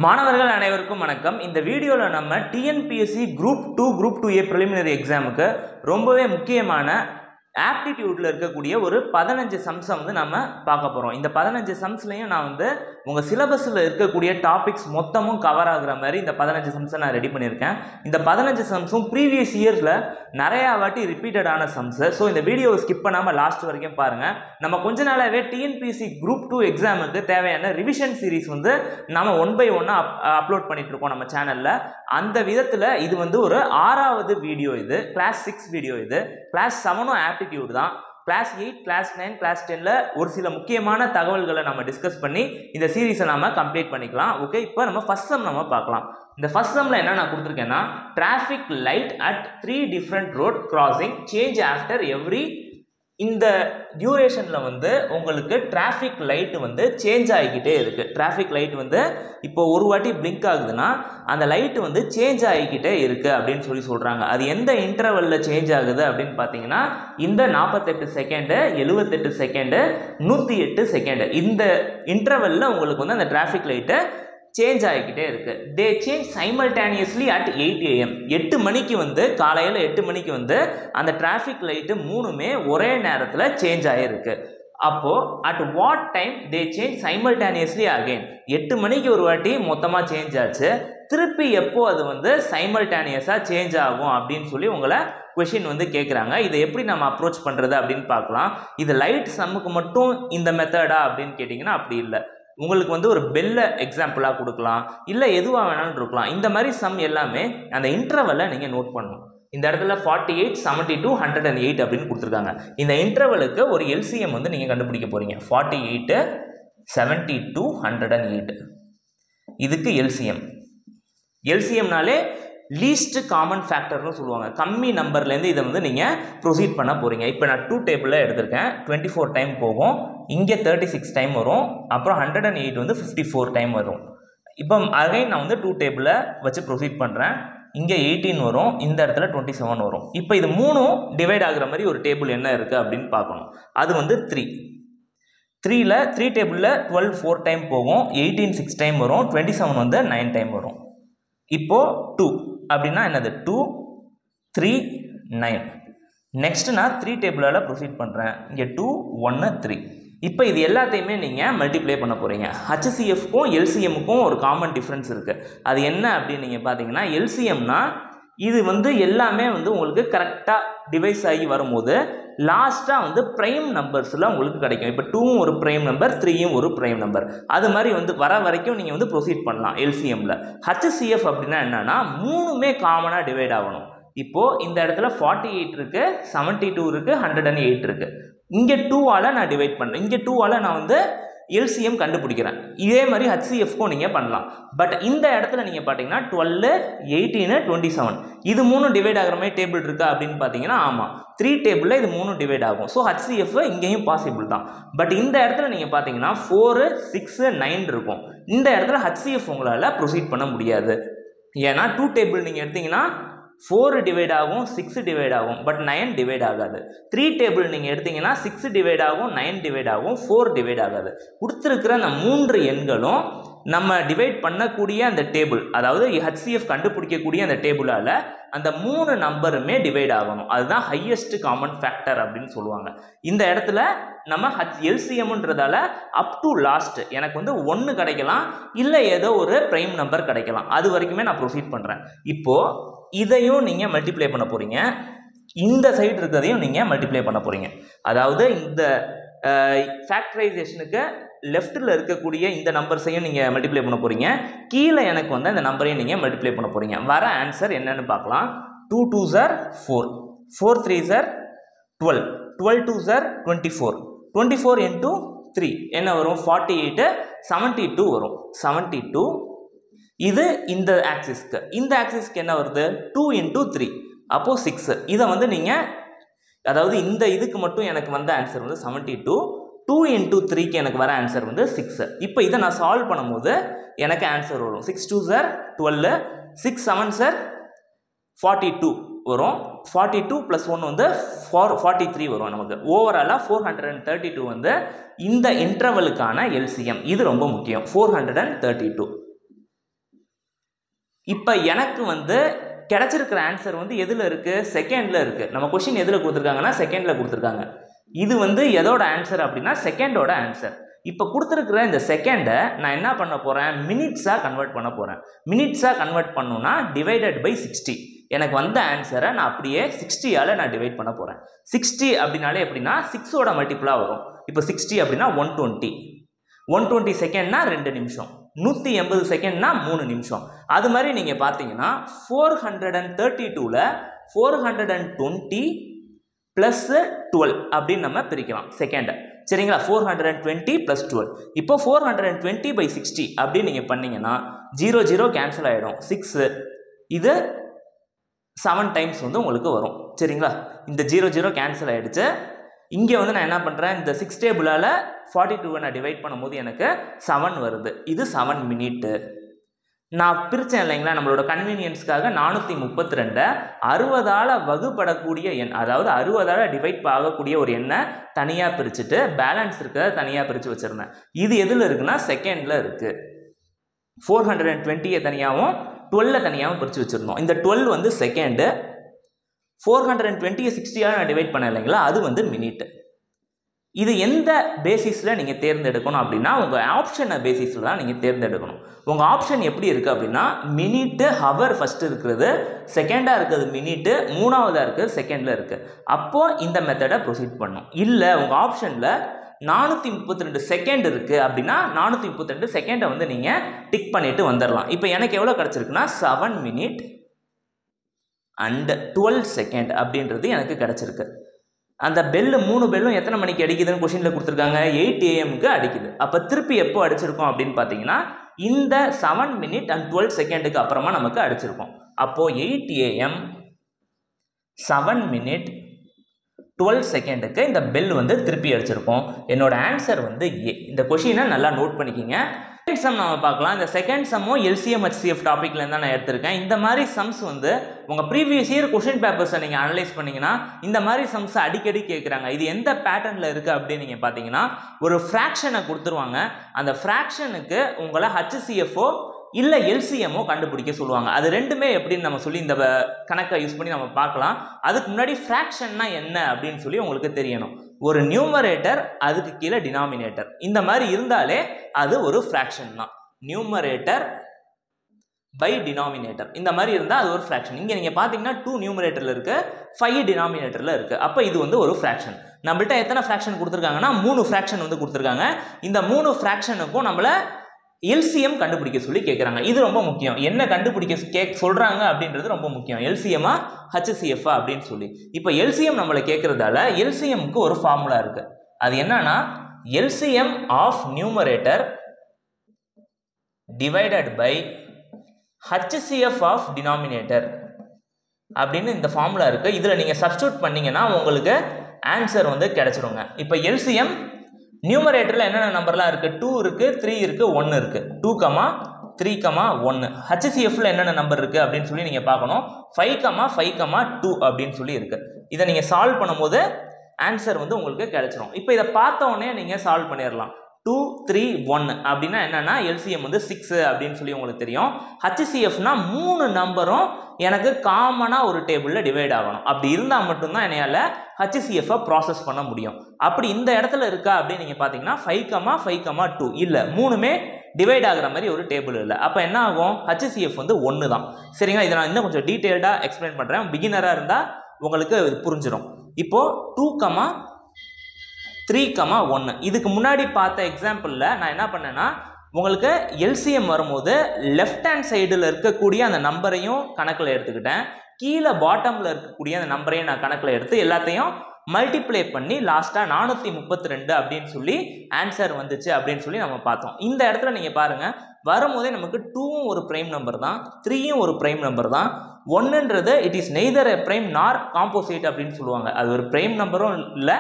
மாணவர்கள் அனைவருக்கும் வணக்கம். இந்த வீடியோல நம்ம TNPSC group 2 group 2A preliminary எக்ஸாமுக்கு ரொம்பவே முக்கியமான ஆப்டிடியூட்ல இருக்கக்கூடிய ஒரு 15 சம்ஸை வந்து நம்ம பார்க்க போறோம். இந்த 15 சம்ஸ்லயும் நான் வந்து உங்க சிலபஸ்ல இருக்கக்கூடிய டாபிக்ஸ் மொத்தமும் கவர் ஆகுற மாதிரி இந்த 15 சம்ஸை நான் ரெடி பண்ணியிருக்கேன். இந்த 15 சம்ஸும் ப்ரீவியஸ் இயர்ஸ்ல நிறைய வாட்டி ரிப்பீட்டடான சம்ஸ். ஸோ இந்த வீடியோவை ஸ்கிப் பண்ணாம லாஸ்ட் வரைக்கும் பாருங்க. நம்ம கொஞ்ச நாளாவே டிஎன்பிஎஸ்சி குரூப் 2 எக்ஸாமுக்கு தேவையான ரிவிஷன் சீரிஸ் வந்து நம்ம 1 by 1 அப்லோட் பண்ணிட்டு இருக்கோம் நம்ம சேனல்ல. அந்த விதத்துல இது வந்து ஒரு 6வது வீடியோ. இது கிளாஸ் 6 வீடியோ. இது கிளாஸ் 7 ஆப்டிடியூட் தான். கிளாஸ் 8 கிளாஸ் 9 கிளாஸ் 10ல ஒரு சில முக்கியமான தகவல்களை நம்ம டிஸ்கஸ் பண்ணி இந்த சீரீஸை நம்ம கம்ப்ளீட் பண்ணிக்கலாம். ஓகே, இப்போ நம்ம ஃபர்ஸ்ட் சம் நம்ம பார்க்கலாம். இந்த ஃபர்ஸ்ட் சம்ல என்ன நான் கொடுத்துருக்கேன்னா, traffic light at 3 different road crossing change after every. இந்த டியூரேஷன்ல வந்து உங்களுக்கு டிராஃபிக் லைட் வந்து சேஞ்ச் ஆகிக்கிட்டே இருக்கு. டிராஃபிக் லைட் வந்து இப்போ ஒரு வாட்டி பிளிங்க் ஆகுதுன்னா அந்த லைட் வந்து சேஞ்ச் ஆகிக்கிட்டே இருக்கு அப்படின்னு சொல்றாங்க. அது எந்த இன்டர்வல்ல சேஞ்ச் ஆகுது அப்படின்னு பார்த்தீங்கன்னா, இந்த 48 செகண்டு, 78 செகண்டு, 108 செகண்டு, இந்த இன்டர்வல்ல உங்களுக்கு வந்து அந்த டிராஃபிக் லைட்டு சேஞ்ச் ஆகிக்கிட்டே இருக்கு. They change simultaneously at 8 AM. 8 மணிக்கு வந்து காலையில் 8 மணிக்கு வந்து அந்த டிராஃபிக் லைட்டு மூணுமே ஒரே நேரத்தில் சேஞ்ச் ஆகிருக்கு. அப்போ at what time they change simultaneously again. 8 மணிக்கு ஒரு வாட்டி மொத்தமாக சேஞ்ச் ஆச்சு. திருப்பி எப்போ அது வந்து சைமல்டேனியஸாக சேஞ்ச் ஆகும் அப்படின்னு சொல்லி உங்களை கொஷின் வந்து கேட்குறாங்க. இதை எப்படி நம்ம அப்ரோச் பண்ணுறது அப்படின்னு பார்க்கலாம். இது லைட் சம்முக்கு மட்டும் இந்த மெத்தடா அப்படின்னு கேட்டிங்கன்னா அப்படி இல்லை. உங்களுக்கு வந்து ஒரு பெல்ல எக்ஸாம்பிளாக கொடுக்கலாம், இல்லை எதுவாக வேணாலும் இருக்கலாம். இந்த மாதிரி சம் எல்லாமே அந்த இன்டர்வலை நீங்கள் நோட் பண்ணணும். இந்த இடத்துல 48, 72, 108 அப்படின்னு கொடுத்துருக்காங்க. இந்த இன்டர்வலுக்கு ஒரு எல்சிஎம் வந்து நீங்கள் கண்டுபிடிக்க போகிறீங்க. 48, 72, 108 இதுக்கு எல்சிஎம். எல்சிஎம்னாலே லீஸ்ட் காமன் ஃபேக்டர்னு சொல்லுவாங்க. கம்மி நம்பர்லேருந்து இதை வந்து நீங்கள் ப்ரொசீட் பண்ண போகிறீங்க. இப்போ நான் 2 டேபிளில் எடுத்திருக்கேன். 24 டைம் போகும், இங்கே 36 டைம் வரும், அப்புறம் 108 வந்து 54 டைம் வரும். இப்போ அகைன் நான் வந்து 2 டேபிளை வச்சு ப்ரொசீட் பண்ணுறேன். இங்கே 18 வரும், இந்த இடத்துல 27 வரும். இப்போ இது மூணும் டிவைட் ஆகுற மாதிரி ஒரு டேபிள் என்ன இருக்குது அப்படின்னு பார்க்கணும். அது வந்து 3 டேபிளில் 12 4 டைம் போகும், 18 6 டைம் வரும், 27 வந்து 9 டைம் வரும். இப்போது 2 அப்படின்னா என்னது? 2 3 9. நெக்ஸ்ட் நான் 3 டேபிளால் ப்ரொசீட் பண்ணுறேன். இங்கே 2 1 3. இப்போ இது எல்லாத்தையுமே நீங்கள் மல்டிப்ளை பண்ண போகிறீங்க. ஹச்சிசிஎஃப்க்கும் எல்சிஎம்முக்கும் ஒரு காமன் டிஃப்ரென்ஸ் இருக்குது. அது என்ன அப்படின்னு நீங்கள் பார்த்தீங்கன்னா, எல்சிஎம்னா இது வந்து எல்லாமே வந்து உங்களுக்கு கரெக்டாக டிவைஸ் ஆகி வரும்போது லாஸ்ட்டாக வந்து ப்ரைம் நம்பர்ஸில் உங்களுக்கு கிடைக்கும். இப்போ 2ம் ஒரு ப்ரைம் நம்பர், 3யும் ஒரு ப்ரைம் நம்பர். அது மாதிரி வந்து வர வரைக்கும் நீங்கள் வந்து ப்ரொசீட் பண்ணலாம் எல்சிஎம்மில். ஹச்சிசிஎஃப் அப்படின்னா என்னன்னா, மூணுமே காமனாக டிவைட் ஆகணும். இப்போது இந்த இடத்துல 48 இருக்குது, 72 இருக்குது, 108 இருக்குது. இங்கே 2ஆல் நான் டிவைட் பண்ணுறேன். இங்கே 2ஆல் நான் வந்து எல்சிஎம் கண்டுபிடிக்கிறேன். இதே மாதிரி ஹச்சிஎஃப்க்கும் நீங்கள் பண்ணலாம். பட் இந்த இடத்துல நீங்கள் பார்த்தீங்கன்னா 12, 18, 27 இது மூணும் டிவைட் ஆகிற மாதிரி டேபிள் இருக்கா அப்படின்னு பார்த்தீங்கன்னா ஆமாம். 3 டேபிளில் இது மூணும் டிவைட் ஆகும். ஸோ ஹச்சிஎஃப் இங்கேயும் பாசிபிள் தான். பட் இந்த இடத்துல நீங்கள் பார்த்தீங்கன்னா 4, 6, 9 இருக்கும். இந்த இடத்துல ஹச்சிஎஃப் உங்களால் ப்ரொசீட் பண்ண முடியாது. ஏன்னா 2 டேபிள் நீங்கள் எடுத்தீங்கன்னா 4 டிவைட் ஆகும், 6 டிவைட் ஆகும், பட் 9 டிவைட் ஆகாது. 3 டேபிள் நீங்கள் எடுத்தீங்கன்னா 6 டிவைட் ஆகும், 9 டிவைட் ஆகும், 4 டிவைட் ஆகாது. கொடுத்துருக்கிற அந்த 3 எண்களும் நம்ம டிவைட் பண்ணக்கூடிய அந்த டேபிள், அதாவது ஹச்சிஎஃப் கண்டுபிடிக்கக்கூடிய அந்த டேபிளால் அந்த 3 நம்பருமே டிவைட் ஆகணும். அதுதான் ஹையஸ்ட் காமன் ஃபேக்டர் அப்படின்னு சொல்லுவாங்க. இந்த இடத்துல நம்ம எல்சிஎம்ன்றதால அப் டு லாஸ்ட் எனக்கு வந்து 1 கிடைக்கலாம், இல்லை ஏதோ ஒரு ப்ரைம் நம்பர் கிடைக்கலாம். அது வரைக்குமே நான் ப்ரொசீட் பண்ணுறேன். இப்போது இதையும் நீங்கள் மல்டிப்ளை பண்ண போகிறீங்க, இந்த சைடு இருக்கிறதையும் நீங்கள் மல்டிப்ளை பண்ண போகிறீங்க. அதாவது இந்த ஃபேக்டரைசேஷனுக்கு லெஃப்ட்டில் இருக்கக்கூடிய இந்த நம்பர்ஸையும் நீங்கள் மல்டிப்ளை பண்ண போகிறீங்க, கீழே எனக்கு வந்து அந்த நம்பரையும் நீங்கள் மல்டிப்ளை பண்ண போகிறீங்க. வர ஆன்சர் என்னன்னு பார்க்கலாம். 2 2s are 4, 4 3s are 12, 12 2s are 24, 24 into 3 என்ன வரும்? 48, 72 வரும். 72 இது இந்த ஆக்சிஸ்க்கு. இந்த ஆக்சிஸ்க்கு என்ன வருது? 2 into 3 அப்போது 6. இதை வந்து நீங்கள், அதாவது இந்த இதுக்கு மட்டும் எனக்கு வந்த ஆன்சர் வந்து 72, 2 into 3க்கு எனக்கு வர ஆன்சர் வந்து 6. இப்போ இதை நான் சால்வ் பண்ணும்போது எனக்கு ஆன்சர் வரும். 6 2s are 12, 6 7s are 42 வரும். 42 + 1 வந்து 43 வரும். நமக்கு ஓவராலாக 432 வந்து இந்த இன்டர்வலுக்கான எல்சிஎம். இது ரொம்ப முக்கியம். 432. இப்போ எனக்கு வந்து கிடைச்சிருக்கிற ஆன்சர் வந்து எதில் இருக்குது, செகண்டில் இருக்குது. நம்ம கொஷின் எதில் கொடுத்துருக்காங்கன்னா செகண்டில் கொடுத்துருக்காங்க. இது வந்து எதோட ஆன்சர் அப்படின்னா செகண்டோட ஆன்சர். இப்போ கொடுத்துருக்கிற இந்த செகண்டை நான் என்ன பண்ண போகிறேன், மினிட்ஸாக கன்வெர்ட் பண்ண போகிறேன். மினிட்ஸாக கன்வெர்ட் பண்ணணும்னா டிவைடட் பை 60. எனக்கு வந்த ஆன்சரை நான் அப்படியே 60ஆல் நான் டிவைட் பண்ண போகிறேன். 60 அப்படின்னாலே எப்படின்னா 6ஓட மல்டிப்புளாக வரும். இப்போ 60 அப்படின்னா 120 செகண்ட்னா 2 நிமிஷம், 180 செகண்ட்னா 3 நிமிஷம். அது மாதிரி நீங்கள் பார்த்தீங்கன்னா 432ல் 420 + 12 அப்படின்னு நம்ம பிரிக்கலாம் செகண்டை. சரிங்களா, 420 + 12. இப்போ 420/60 அப்படின்னு நீங்கள் பண்ணீங்கன்னா 0 கேன்சல் ஆகிடும். 6 இது 7 டைம்ஸ் வந்து உங்களுக்கு வரும். சரிங்களா, இந்த 0 கேன்சல் ஆகிடுச்சு. இங்கே வந்து நான் என்ன பண்ணுறேன், இந்த 6 டேபிளால் 42 நான் டிவைட் பண்ணும்போது எனக்கு 7 வருது. இது 7 மினிட்டு. நான் பிரித்தேன் இல்லைங்களா, நம்மளோட கன்வீனியன்ஸ்க்காக 432 60ஆல் வகுப்படக்கூடிய எண், அதாவது 60ஆல் டிவைட் ஆகக்கூடிய ஒரு எண்ணை தனியாக பிரிச்சுட்டு பேலன்ஸ் இருக்கிறத தனியாக பிரித்து வச்சுருந்தேன். இது எதில் இருக்குன்னா செகண்டில் இருக்குது. 420 தனியாகவும் 12 தனியாகவும் பிரித்து வச்சுருந்தோம். இந்த 12 வந்து செகண்டு, 420 60ஆல் நான் டிவைட் பண்ண இல்லைங்களா, அது வந்து மினிட்டு. இது எந்த பேசிஸில் நீங்கள் தேர்ந்தெடுக்கணும் அப்படின்னா உங்கள் ஆப்ஷனை பேசிஸில் தான் நீங்கள் தேர்ந்தெடுக்கணும். உங்கள் ஆப்ஷன் எப்படி இருக்குது அப்படின்னா மினிட்டு, ஹவர் ஃபஸ்ட்டு இருக்கிறது, செகண்டாக இருக்கிறது மினிட்டு, மூணாவதாக இருக்கிறது செகண்டில் இருக்குது. அப்போது இந்த மெத்தடை ப்ரொசீட் பண்ணணும். இல்லை உங்கள் ஆப்ஷனில் 432 செகண்ட் இருக்குது அப்படின்னா 432 செகண்டை வந்து நீங்கள் டிக் பண்ணிவிட்டு வந்துடலாம். இப்போ எனக்கு எவ்வளோ கிடச்சிருக்குன்னா 7 minutes and 12 seconds அப்படின்றது எனக்கு கிடச்சிருக்கு. அந்த பெல்லு 3 பெல்லும் எத்தனை மணிக்கு அடிக்குதுன்னு கொஷினில் கொடுத்துருக்காங்க, 8 AM அடிக்குது. அப்போ திருப்பி எப்போ அடிச்சிருக்கோம் அப்படின்னு பார்த்தீங்கன்னா இந்த 7 minutes and 12 seconds அப்புறமா நமக்கு அடிச்சிருக்கோம். அப்போது 8 AM 7 minutes 12 seconds இந்த பெல் வந்து திருப்பி அடிச்சிருக்கோம். என்னோட ஆன்சர் வந்து ஏ. இந்த கொஷினை நல்லா நோட் பண்ணிக்கிங்க. செகண்ட் சம் நம்ம பார்க்கலாம். இந்த செகண்ட் சம்மும் LCM HCF டாப்பிக்லேருந்து தான் நான் எடுத்திருக்கேன். இந்த மாதிரி சம்ஸ் வந்து உங்கள் ப்ரீவியஸ் இயர் கொஷின் பேப்பர்ஸை நீங்கள் அனலைஸ் பண்ணிங்கன்னா இந்த மாதிரி சம்ஸை அடிக்கடி கேட்குறாங்க. இது எந்த பேட்டர்னில் இருக்குது அப்படின்னு நீங்கள் பார்த்தீங்கன்னா ஒரு ஃப்ராக்ஷனை கொடுத்துருவாங்க. அந்த ஃப்ராக்ஷனுக்கு உங்களை HCFஓ இல்லை LCMஓ கண்டுபிடிக்க சொல்லுவாங்க. அது ரெண்டுமே எப்படின்னு நம்ம சொல்லி இந்த கணக்கை யூஸ் பண்ணி நம்ம பார்க்கலாம். அதுக்கு முன்னாடி ஃப்ராக்ஷன்னா என்ன அப்படின்னு சொல்லி உங்களுக்கு தெரியணும். ஒரு நியூமரேட்டர், அதுக்கு கீழே டினாமினேட்டர், இந்த மாதிரி இருந்தாலே அது ஒரு ஃப்ராக்ஷன் தான். நியூமரேட்டர் பை டினாமினேட்டர் இந்த மாதிரி இருந்தால் அது ஒரு ஃப்ராக்ஷன். இங்கே நீங்கள் பார்த்தீங்கன்னா 2 நியூமரேட்டரில் இருக்குது, 5 டினாமினேட்டரில் இருக்குது. அப்போ இது வந்து ஒரு ஃப்ராக்ஷன். நம்மள்கிட்ட எத்தனை ஃப்ராக்ஷன் கொடுத்துருக்காங்கன்னா 3 ஃப்ராக்ஷன் வந்து கொடுத்துருக்காங்க. இந்த 3 ஃப்ராக்ஷனுக்கும் நம்மளை LCM கண்டுபிடிக்க சொல்லி கேட்குறாங்க. இது ரொம்ப முக்கியம். என்ன கண்டுபிடிக்க சொல்கிறாங்க அப்படின்றது ரொம்ப முக்கியம். LCMஆ HCFஆ அப்படின்னு சொல்லி. இப்போ LCM நம்மளை கேட்குறதால LCMக்கு ஒரு ஃபார்முலா இருக்குது. அது என்னன்னா LCM of numerator divided by HCF of denominator அப்படின்னு இந்த ஃபார்முலா இருக்குது. இதில் நீங்கள் சப்ஸ்டியூட் பண்ணிங்கன்னா உங்களுக்கு ஆன்சர் வந்து கிடச்சிருங்க. இப்போ LCM நியூமரேட்டரில் என்னென்ன நம்பர்லாம் இருக்குது, 2 இருக்குது, 3 இருக்குது, 1 இருக்குது. 2, 3, 1. HCFல என்னென்ன நம்பர் இருக்குது அப்படின்னு சொல்லி நீங்கள் பார்க்கணும். 5, 5, 2 அப்படின்னு சொல்லி இருக்குது. இதை நீங்கள் சால்வ் பண்ணும்போது ஆன்சர் வந்து உங்களுக்கு கிடைச்சிரும். இப்போ இதை பார்த்த உடனே நீங்கள் சால்வ் பண்ணிடலாம். 2, 3, 1 அப்படின்னா என்னென்னா LCM வந்து 6 அப்படின்னு சொல்லி உங்களுக்கு தெரியும். HCFனா 3 நம்பரும் எனக்கு காமனாக ஒரு டேபிளில் டிவைட் ஆகணும். அப்படி இருந்தால் மட்டும்தான் என்னால் HCFஐ ப்ராசஸ் பண்ண முடியும். அப்படி இந்த இடத்துல இருக்கா அப்படின்னு நீங்கள் பார்த்தீங்கன்னா 5, 5, 2 இல்லை, 3மே டிவைட் ஆகிற மாதிரி ஒரு டேபிள் இல்லை. அப்போ என்ன ஆகும், HCF வந்து 1 தான். சரிங்களா, இதை நான் இன்னும் கொஞ்சம் டீட்டெயில்டாக எக்ஸ்பிளைன் பண்ணுறேன். பிகினராக இருந்தால் உங்களுக்கு இது புரிஞ்சிடும். இப்போது 2, 3, 1 இதுக்கு முன்னாடி பார்த்த எக்ஸாம்பிளில் நான் என்ன பண்ணேன்னா உங்களுக்கு LCM வரும்போது லெஃப்ட் ஹேண்ட் சைடில் இருக்கக்கூடிய அந்த நம்பரையும் கணக்கில் எடுத்துக்கிட்டேன், கீழே பாட்டமில் இருக்கக்கூடிய அந்த நம்பரையும் நான் கணக்கில் எடுத்து எல்லாத்தையும் மல்டிப்ளை பண்ணி லாஸ்ட்டாக 432 அப்படின்னு சொல்லி ஆன்சர் வந்துச்சு அப்படின்னு சொல்லி நம்ம பார்த்தோம். இந்த இடத்துல நீங்கள் பாருங்கள், வரும்போதே நமக்கு 2ம் ஒரு ப்ரைம் நம்பர் தான், 3யும் ஒரு ப்ரைம் நம்பர் தான், 1ன்றது it is neither a prime nor composite அப்படின்னு சொல்லுவாங்க. அது ஒரு ப்ரைம் நம்பரும் இல்லை,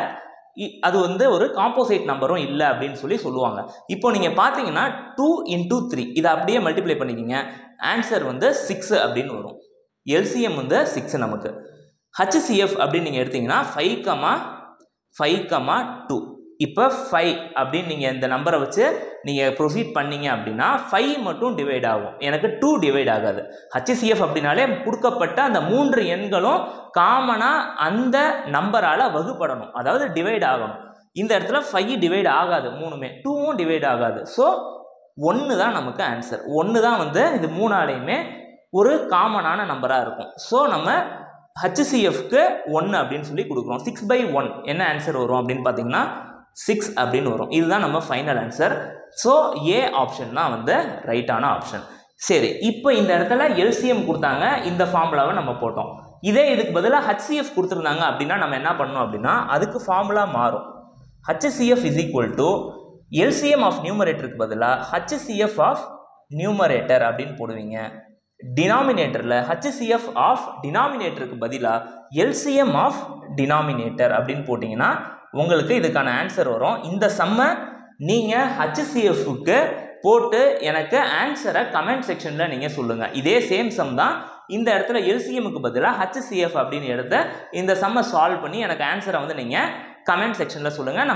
அது வந்து ஒரு காம்போசைட் நம்பரும் இல்லை அப்படின்னு சொல்லி சொல்லுவாங்க. இப்போ நீங்கள் பார்த்தீங்கன்னா 2 × 3 இதை அப்படியே மல்டிப்ளை பண்ணிக்கிங்க, ஆன்சர் வந்து 6 அப்படின்னு வரும். LCM வந்து 6 நமக்கு. HCF அப்படின்னு நீங்கள் எடுத்தீங்கன்னா 5, 5, 2 இப்போ 5 அப்படின்னு நீங்கள் இந்த நம்பரை வச்சு நீங்கள் ப்ரொசீட் பண்ணீங்க அப்படின்னா 5 மட்டும் டிவைட் ஆகும், எனக்கு 2 டிவைட் ஆகாது. HCF அப்படின்னாலே கொடுக்கப்பட்ட அந்த 3 எண்களும் காமனாக அந்த நம்பரால் வகுப்படணும், அதாவது டிவைட் ஆகணும். இந்த இடத்துல 5 டிவைட் ஆகாது, 3மே 2வும் டிவைட் ஆகாது. ஸோ 1 தான் நமக்கு ஆன்சர். 1 தான் வந்து இது 3ஆலையுமே ஒரு காமனான நம்பராக இருக்கும். ஸோ நம்ம HCFக்கு 1 அப்படின்னு சொல்லி கொடுக்குறோம். 6/1 என்ன ஆன்சர் வரும் அப்படின்னு பார்த்தீங்கன்னா 6 அப்படின்னு வரும். இதுதான் நம்ம final answer. So A option தான் வந்து ரைட்டான ஆப்ஷன். சரி, இப்போ இந்த இடத்துல LCM கொடுத்தாங்க, இந்த ஃபார்முலாவை நம்ம போட்டோம். இதே இதுக்கு பதிலாக HCF கொடுத்துருந்தாங்க அப்படின்னா நம்ம என்ன பண்ணணும் அப்படின்னா அதுக்கு ஃபார்முலா மாறும். HCF is equal to LCM of நியூமரேட்டருக்கு பதிலாக HCF ஆஃப் நியூமரேட்டர் அப்படின்னு போடுவீங்க. டினாமினேட்டரில் HCF ஆஃப் டினாமினேட்டருக்கு பதிலாக LCM ஆஃப் டினாமினேட்டர் அப்படின்னு போட்டிங்கன்னா உங்களுக்கு இதுக்கான ஆன்சர் வரும். இந்த சம்மை நீங்கள் HCFக்கு போட்டு எனக்கு ஆன்சரை கமெண்ட் செக்ஷனில் நீங்கள் சொல்லுங்கள். இதே சேம் சம் தான் இந்த இடத்துல LCMக்கு பதிலாக HCF அப்படின்னு எடுத்து இந்த சம்மை சால்வ் பண்ணி எனக்கு ஆன்சரை வந்து நீங்கள் கமெண்ட் செக்ஷனில் சொல்லுங்கள்.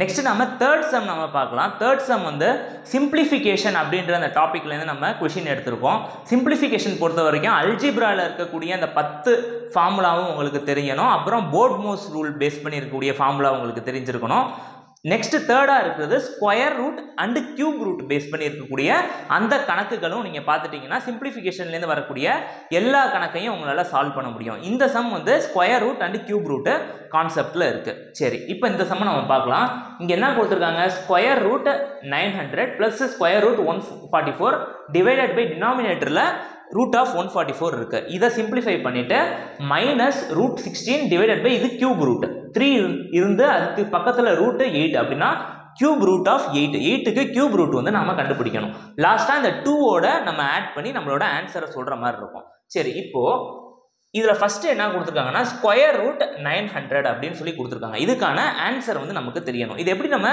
நெக்ஸ்ட் நம்ம தேர்ட் சம் நம்ம பார்க்கலாம். தேர்ட் சம் வந்து சிம்பிளிஃபிகேஷன் அப்படின்ற அந்த டாப்பிக்லேருந்து நம்ம கொஷின் எடுத்திருக்கோம். சிம்பிளிஃபிகேஷன் பொறுத்த வரைக்கும் அல்ஜிப்ராவில் இருக்கக்கூடிய அந்த 10 ஃபார்முலாவும் உங்களுக்கு தெரியணும். அப்புறம் போர்ட்மோஸ் ரூல் பேஸ் பண்ணி இருக்கக்கூடிய ஃபார்முலா உங்களுக்கு தெரிஞ்சிருக்கணும். நெக்ஸ்ட் தேர்டாக இருக்கிறது square root and cube root base பண்ணி இருக்கக்கூடிய அந்த கணக்குகளும் நீங்கள் பார்த்துட்டிங்கன்னா சிம்பிளிஃபிகேஷன்லேருந்து வரக்கூடிய எல்லா கணக்கையும் உங்களால் சால்வ் பண்ண முடியும். இந்த சம் வந்து square root and cube root கான்செப்டில் இருக்குது. சரி, இப்போ இந்த சம்மை நம்ம பார்க்கலாம். இங்கே என்ன கொடுத்துருக்காங்க, square root 900 plus square root 144 divided by டினாமினேட்டரில் ரூட் ஆஃப் 144 இருக்குது. இதை சிம்பிளிஃபை பண்ணிவிட்டு மைனஸ் ரூட் 16 டிவைடட் பை இது கியூப் ரூட் 3 இருந்து அதுக்கு பக்கத்தில் ரூட்டு 8 அப்படின்னா கியூப் ரூட் ஆஃப் 8. 8க்கு கியூப் ரூட் வந்து நம்ம கண்டுபிடிக்கணும். லாஸ்ட்டாக இந்த 2ஓட நம்ம ஆட் பண்ணி நம்மளோட ஆன்சரை சொல்கிற மாதிரி இருக்கும். சரி, இப்போது இதில் ஃபஸ்ட்டு என்ன கொடுத்துருக்காங்கன்னா ஸ்கொயர் ரூட் 900 அப்படின்னு சொல்லி கொடுத்துருக்காங்க. இதுக்கான ஆன்சர் வந்து நமக்கு தெரியணும். இது எப்படி நம்ம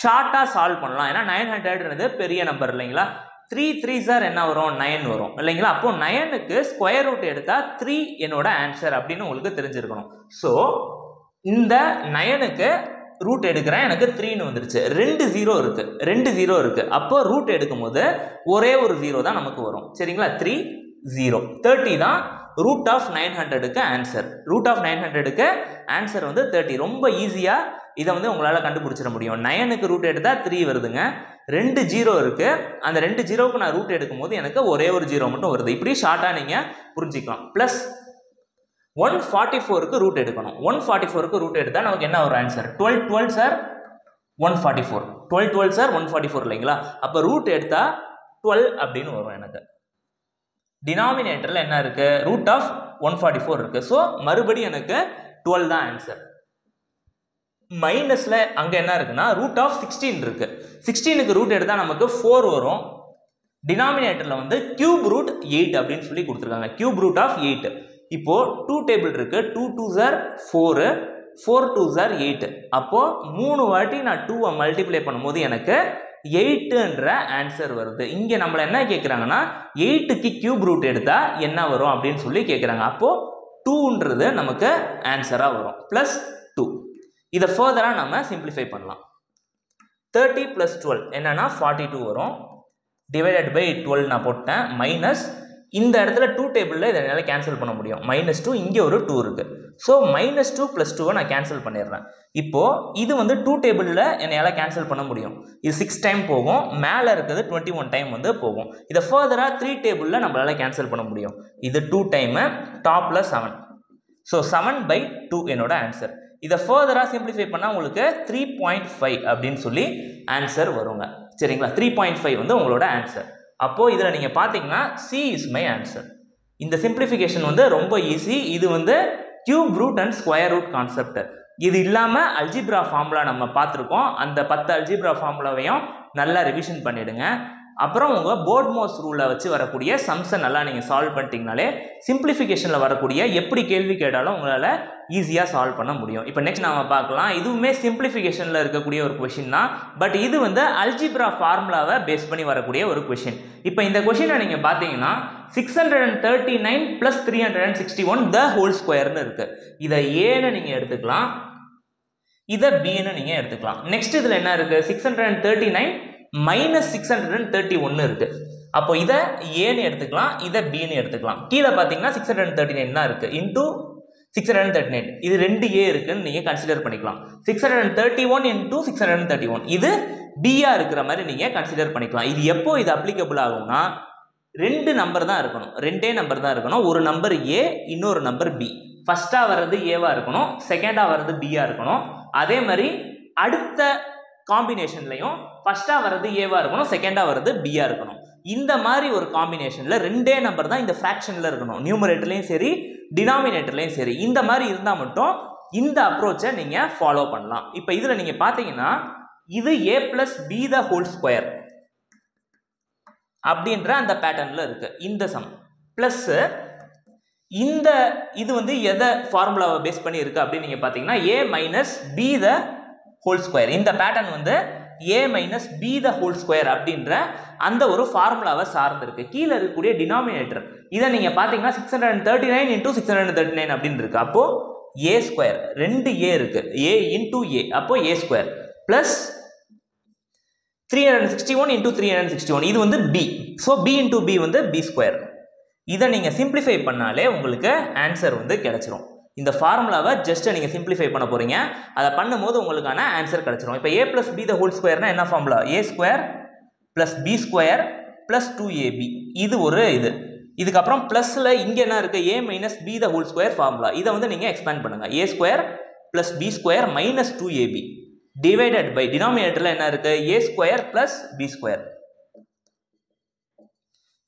ஷார்ட்டாக சால்வ் பண்ணலாம், ஏன்னா 900ன்றது பெரிய நம்பர் இல்லைங்களா. 3 3s என்ன வரும், 9 வரும் இல்லைங்களா. அப்போ 9க்கு ஸ்கொயர் ரூட் எடுத்தால் 3 என்னோட ஆன்சர் அப்படின்னு உங்களுக்கு தெரிஞ்சிருக்கணும். ஸோ இந்த 9க்கு ரூட் எடுக்கிறேன், எனக்கு 3ன்னு வந்துருச்சு. 2 0 இருக்கு. அப்போ ரூட் எடுக்கும் போது ஒரே ஒரு 0 தான் நமக்கு வரும். சரிங்களா, 3 0 30 தான் ரூட் ஆஃப் 900க்கு ஆன்சர். ரூட் ஆஃப் 900க்கு ஆன்சர் வந்து 30. ரொம்ப ஈஸியாக இதை வந்து உங்களால் கண்டுபிடிச்சிட முடியும். 9க்கு ரூட் எடுத்தால் 3 வருதுங்க. 2 0 இருக்குது. அந்த 2 0க்கு நான் ரூட் எடுக்கும் போது எனக்கு ஒரே ஒரு 0 மட்டும் வருது. இப்படி ஷார்ட்டாக நீங்கள் புரிஞ்சிக்கலாம். ப்ளஸ் 144க்கு ரூட் எடுக்கணும். 144க்கு ரூட் எடுத்தால் நமக்கு என்ன ஒரு ஆன்சர், 12 12 சார் 144, 12 12 சார் 144 இல்லைங்களா. அப்போ ரூட் எடுத்தால் 12 அப்படின்னு வரும். எனக்கு டினாமினேட்டரில் என்ன இருக்குது, ரூட் ஆஃப் 144 இருக்குது. ஸோ மறுபடியும் எனக்கு 12 தான் ஆன்சர். மைனஸில் அங்கே என்ன இருக்குன்னா ரூட் ஆஃப் 16 இருக்குது. 16க்கு ரூட் எடுத்தால் நமக்கு 4 வரும். டினாமினேட்டரில் வந்து கியூப் ரூட் 8 அப்படின்னு சொல்லி கொடுத்துருக்காங்க. Cube root of 8. இப்போது 2 டேபிள் இருக்குது. 2 2s are 4, 4 2s are 8. அப்போது 3 வாட்டி நான் 2 மல்டிப்ளை பண்ணும்போது எனக்கு 8ன்ற ஆன்சர் வருது. இங்கே நம்மளை என்ன கேட்குறாங்கன்னா 8க்கு கியூப் ரூட் எடுத்தால் என்ன வரும் அப்படின்னு சொல்லி கேட்குறாங்க. அப்போது 2ன்றது நமக்கு ஆன்சராக வரும். ப்ளஸ் 2. இதை ஃபர்தராக நம்ம சிம்பிளிஃபை பண்ணலாம். 30 + 12 என்னன்னா 42 வரும். டிவைடட் பை 12 நான் போட்டேன். மைனஸ் இந்த இடத்துல 2 டேபிளில் இதை என்னால் கேன்சல் பண்ண முடியும். -2 இங்கே ஒரு 2 இருக்குது. ஸோ -2 + 2 நான் கேன்சல் பண்ணிடுறேன். இப்போது இது வந்து 2 டேபிளில் என்னையால் கேன்சல் பண்ண முடியும். இது 6 டைம் போகும். மேலே இருக்கிறது 21 டைம் வந்து போகும். இதை ஃபர்தராக 3 டேபிளில் நம்மளால் கேன்சல் பண்ண முடியும். இது 2 டைமு, டாப்பில் 7. ஸோ 7/2 என்னோட ஆன்சர். இதை ஃபர்தராக சிம்பிளிஃபை பண்ணால் உங்களுக்கு 3.5 அப்படின்னு சொல்லி ஆன்சர் வருங்க. சரிங்களா, 3.5 வந்து உங்களோட ஆன்சர். அப்போது இதில் நீங்கள் பார்த்தீங்கன்னா C இஸ் மை ஆன்சர். இந்த சிம்பிளிஃபிகேஷன் வந்து ரொம்ப ஈஸி. இது வந்து cube root and square root concept. இது இல்லாமல் அல்ஜிப்ரா ஃபார்முலா நம்ம பார்த்துருக்கோம். அந்த 10 அல்ஜிப்ரா ஃபார்முலாவையும் நல்லா ரிவிஷன் பண்ணிவிடுங்க. அப்புறம் உங்கள் போர்ட்மோஸ் ரூலில் வச்சு வரக்கூடிய சம்ஸை நல்லா நீங்கள் சால்வ் பண்ணிட்டீங்கனாலே சிம்பிளிஃபிகேஷனில் வரக்கூடிய எப்படி கேள்வி கேட்டாலும் உங்களால் ஈஸியாக சால்வ் பண்ண முடியும். இப்போ நெக்ஸ்ட் நம்ம பார்க்கலாம். இதுவுமே சிம்பிளிஃபிகேஷனில் இருக்கக்கூடிய ஒரு கொஷின் தான். பட் இது வந்து அல்ஜிப்ரா ஃபார்முலாவை பேஸ் பண்ணி வரக்கூடிய ஒரு கொஷின். இப்போ இந்த கொஷினை நீங்கள் பார்த்தீங்கன்னா 639 + 361 த ஹோல் ஸ்கொயர்னு இருக்குது. இதை ஏன்னு நீங்கள் எடுத்துக்கலாம். இதை பின்னு நீங்க எடுத்துக்கலாம். நெக்ஸ்ட் இதுல என்ன இருக்கு, 639 மைனஸ் 631 இருக்கு. அப்போ இதை ஏன்னு எடுத்துக்கலாம், இதை பின்னு எடுத்துக்கலாம். கீழே பார்த்தீங்கன்னா 639 தான் இருக்கு இன்டூ 639, இது 2a இருக்குன்னு நீங்க கன்சிடர் பண்ணிக்கலாம். 631 இன்டூ 631 இது பியா இருக்கிற மாதிரி நீங்க கன்சிடர் பண்ணிக்கலாம். இது எப்போ இது அப்ளிகபிள் ஆகும்னா, ரெண்டு நம்பர் தான் இருக்கணும், ரெண்டே நம்பர் தான் இருக்கணும். ஒரு நம்பர் ஏ, இன்னொரு நம்பர் பி. ஃபர்ஸ்டா வர்றது ஏவா இருக்கணும், செகண்டா வர்றது பியா இருக்கணும். அதே மாதிரி அடுத்த காம்பினேஷன்லையும் ஃபர்ஸ்டா வர்றது ஏவா இருக்கணும், செகண்டா வர்றது பியா இருக்கணும். இந்த மாதிரி ஒரு காம்பினேஷன்ல ரெண்டே நம்பர் தான் இந்த ஃபிராக்ஷன்ல இருக்கணும், நியூமரேட்டர்லயும் சரி டினாமினேட்டர்லயும் சரி. இந்த மாதிரி இருந்தா மட்டும் இந்த அப்ரோச்சை நீங்க ஃபாலோ பண்ணலாம். இப்போ இதுல நீங்க பாத்தீங்கன்னா இது a plus b the whole square அப்படின்ற அந்த பேட்டர்ன்ல இருக்கு இந்த சம். பிளஸ் இந்த இது வந்து எதை ஃபார்முலாவை பேஸ் பண்ணி இருக்கு அப்படின்னு நீங்க பாத்தீங்கன்னா a minus b the whole square. இந்த பேட்டர்ன் வந்து a minus b the whole square அப்படின்ற அந்த ஒரு ஃபார்முலாவை சார்ந்து இருக்கு. கீழே இருக்கக்கூடிய டினாமினேட்டர் இதை நீங்க பாத்தீங்கன்னா 639 into 639 அப்படின்னு இருக்கு. அப்போ a ஸ்கொயர், ரெண்டு a இருக்கு, a into a, அப்போ a ஸ்கொயர் பிளஸ் 361 into 361 இது வந்து b. So b into b வந்து b ஸ்கொயர். இதை நீங்க சிம்பிளிஃபை பண்ணாலே உங்களுக்கு ஆன்சர் வந்து கிடைச்சிரும். இந்த ஃபார்முலாவை ஜஸ்ட் நீங்க சிம்பிளிஃபை பண்ண போறீங்க, அதை பண்ணும்போது உங்களுக்கான ஆன்சர் கிடைச்சிரும். இப்போ a plus b the whole squareனா என்ன formula, a square plus b square plus 2ab. இது ஒரு இது. இதுக்கப்புறம் பிளஸ்ல இங்க என்ன இருக்கு, a minus b the whole square formula. இதை வந்து நீங்க எக்ஸ்பேண்ட் பண்ணுங்க, a square plus b square minus 2ab divided by டினாமினேட்டர்ல என்ன இருக்கு, a square plus b square.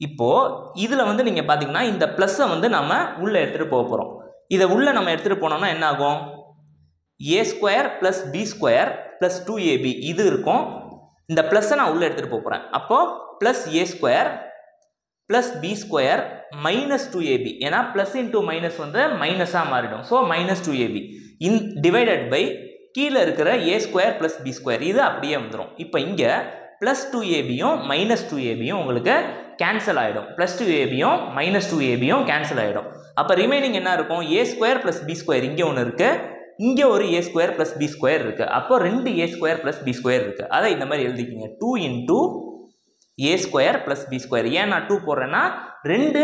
இப்போ இதுல வந்து நீங்க பாத்தீங்கன்னா இந்த பிளஸ்ஸை வந்து நம்ம உள்ள எடுத்துட்டு போக போறோம். இதை உள்ள நம்ம எடுத்துட்டு போனோம்னா என்ன ஆகும், a square plus b square plus 2ab இது இருக்கும். இந்த பிளஸ்ஸை நான் உள்ள எடுத்துட்டு போறேன். அப்போ plus a square plus b square minus 2ab, ஏன்னா பிளஸ் இன்டூ மைனஸ் வந்து மைனஸா மாறிடும். So minus 2ab in divided by கீழே இருக்கிற a square plus b square இது அப்படியே வந்துடும். இப்போ இங்க பிளஸ் 2abயும் மைனஸ் 2abயும் உங்களுக்கு கேன்சல் ஆகிடும், பிளஸ் 2abயும் மைனஸ் 2abயும் கேன்சல் ஆகிடும். அப்போ ரிமைனிங் என்ன இருக்கும், a square plus b square இங்கே ஒன்று இருக்கு, இங்கே ஒரு a square plus b square இருக்கு. அப்போ ரெண்டு a square plus b square இருக்கு. அதை இந்த மாதிரி எழுதிக்கிங்க, 2 into a square plus b square. ஏன் நான் 2 போடுறேன்னா ரெண்டு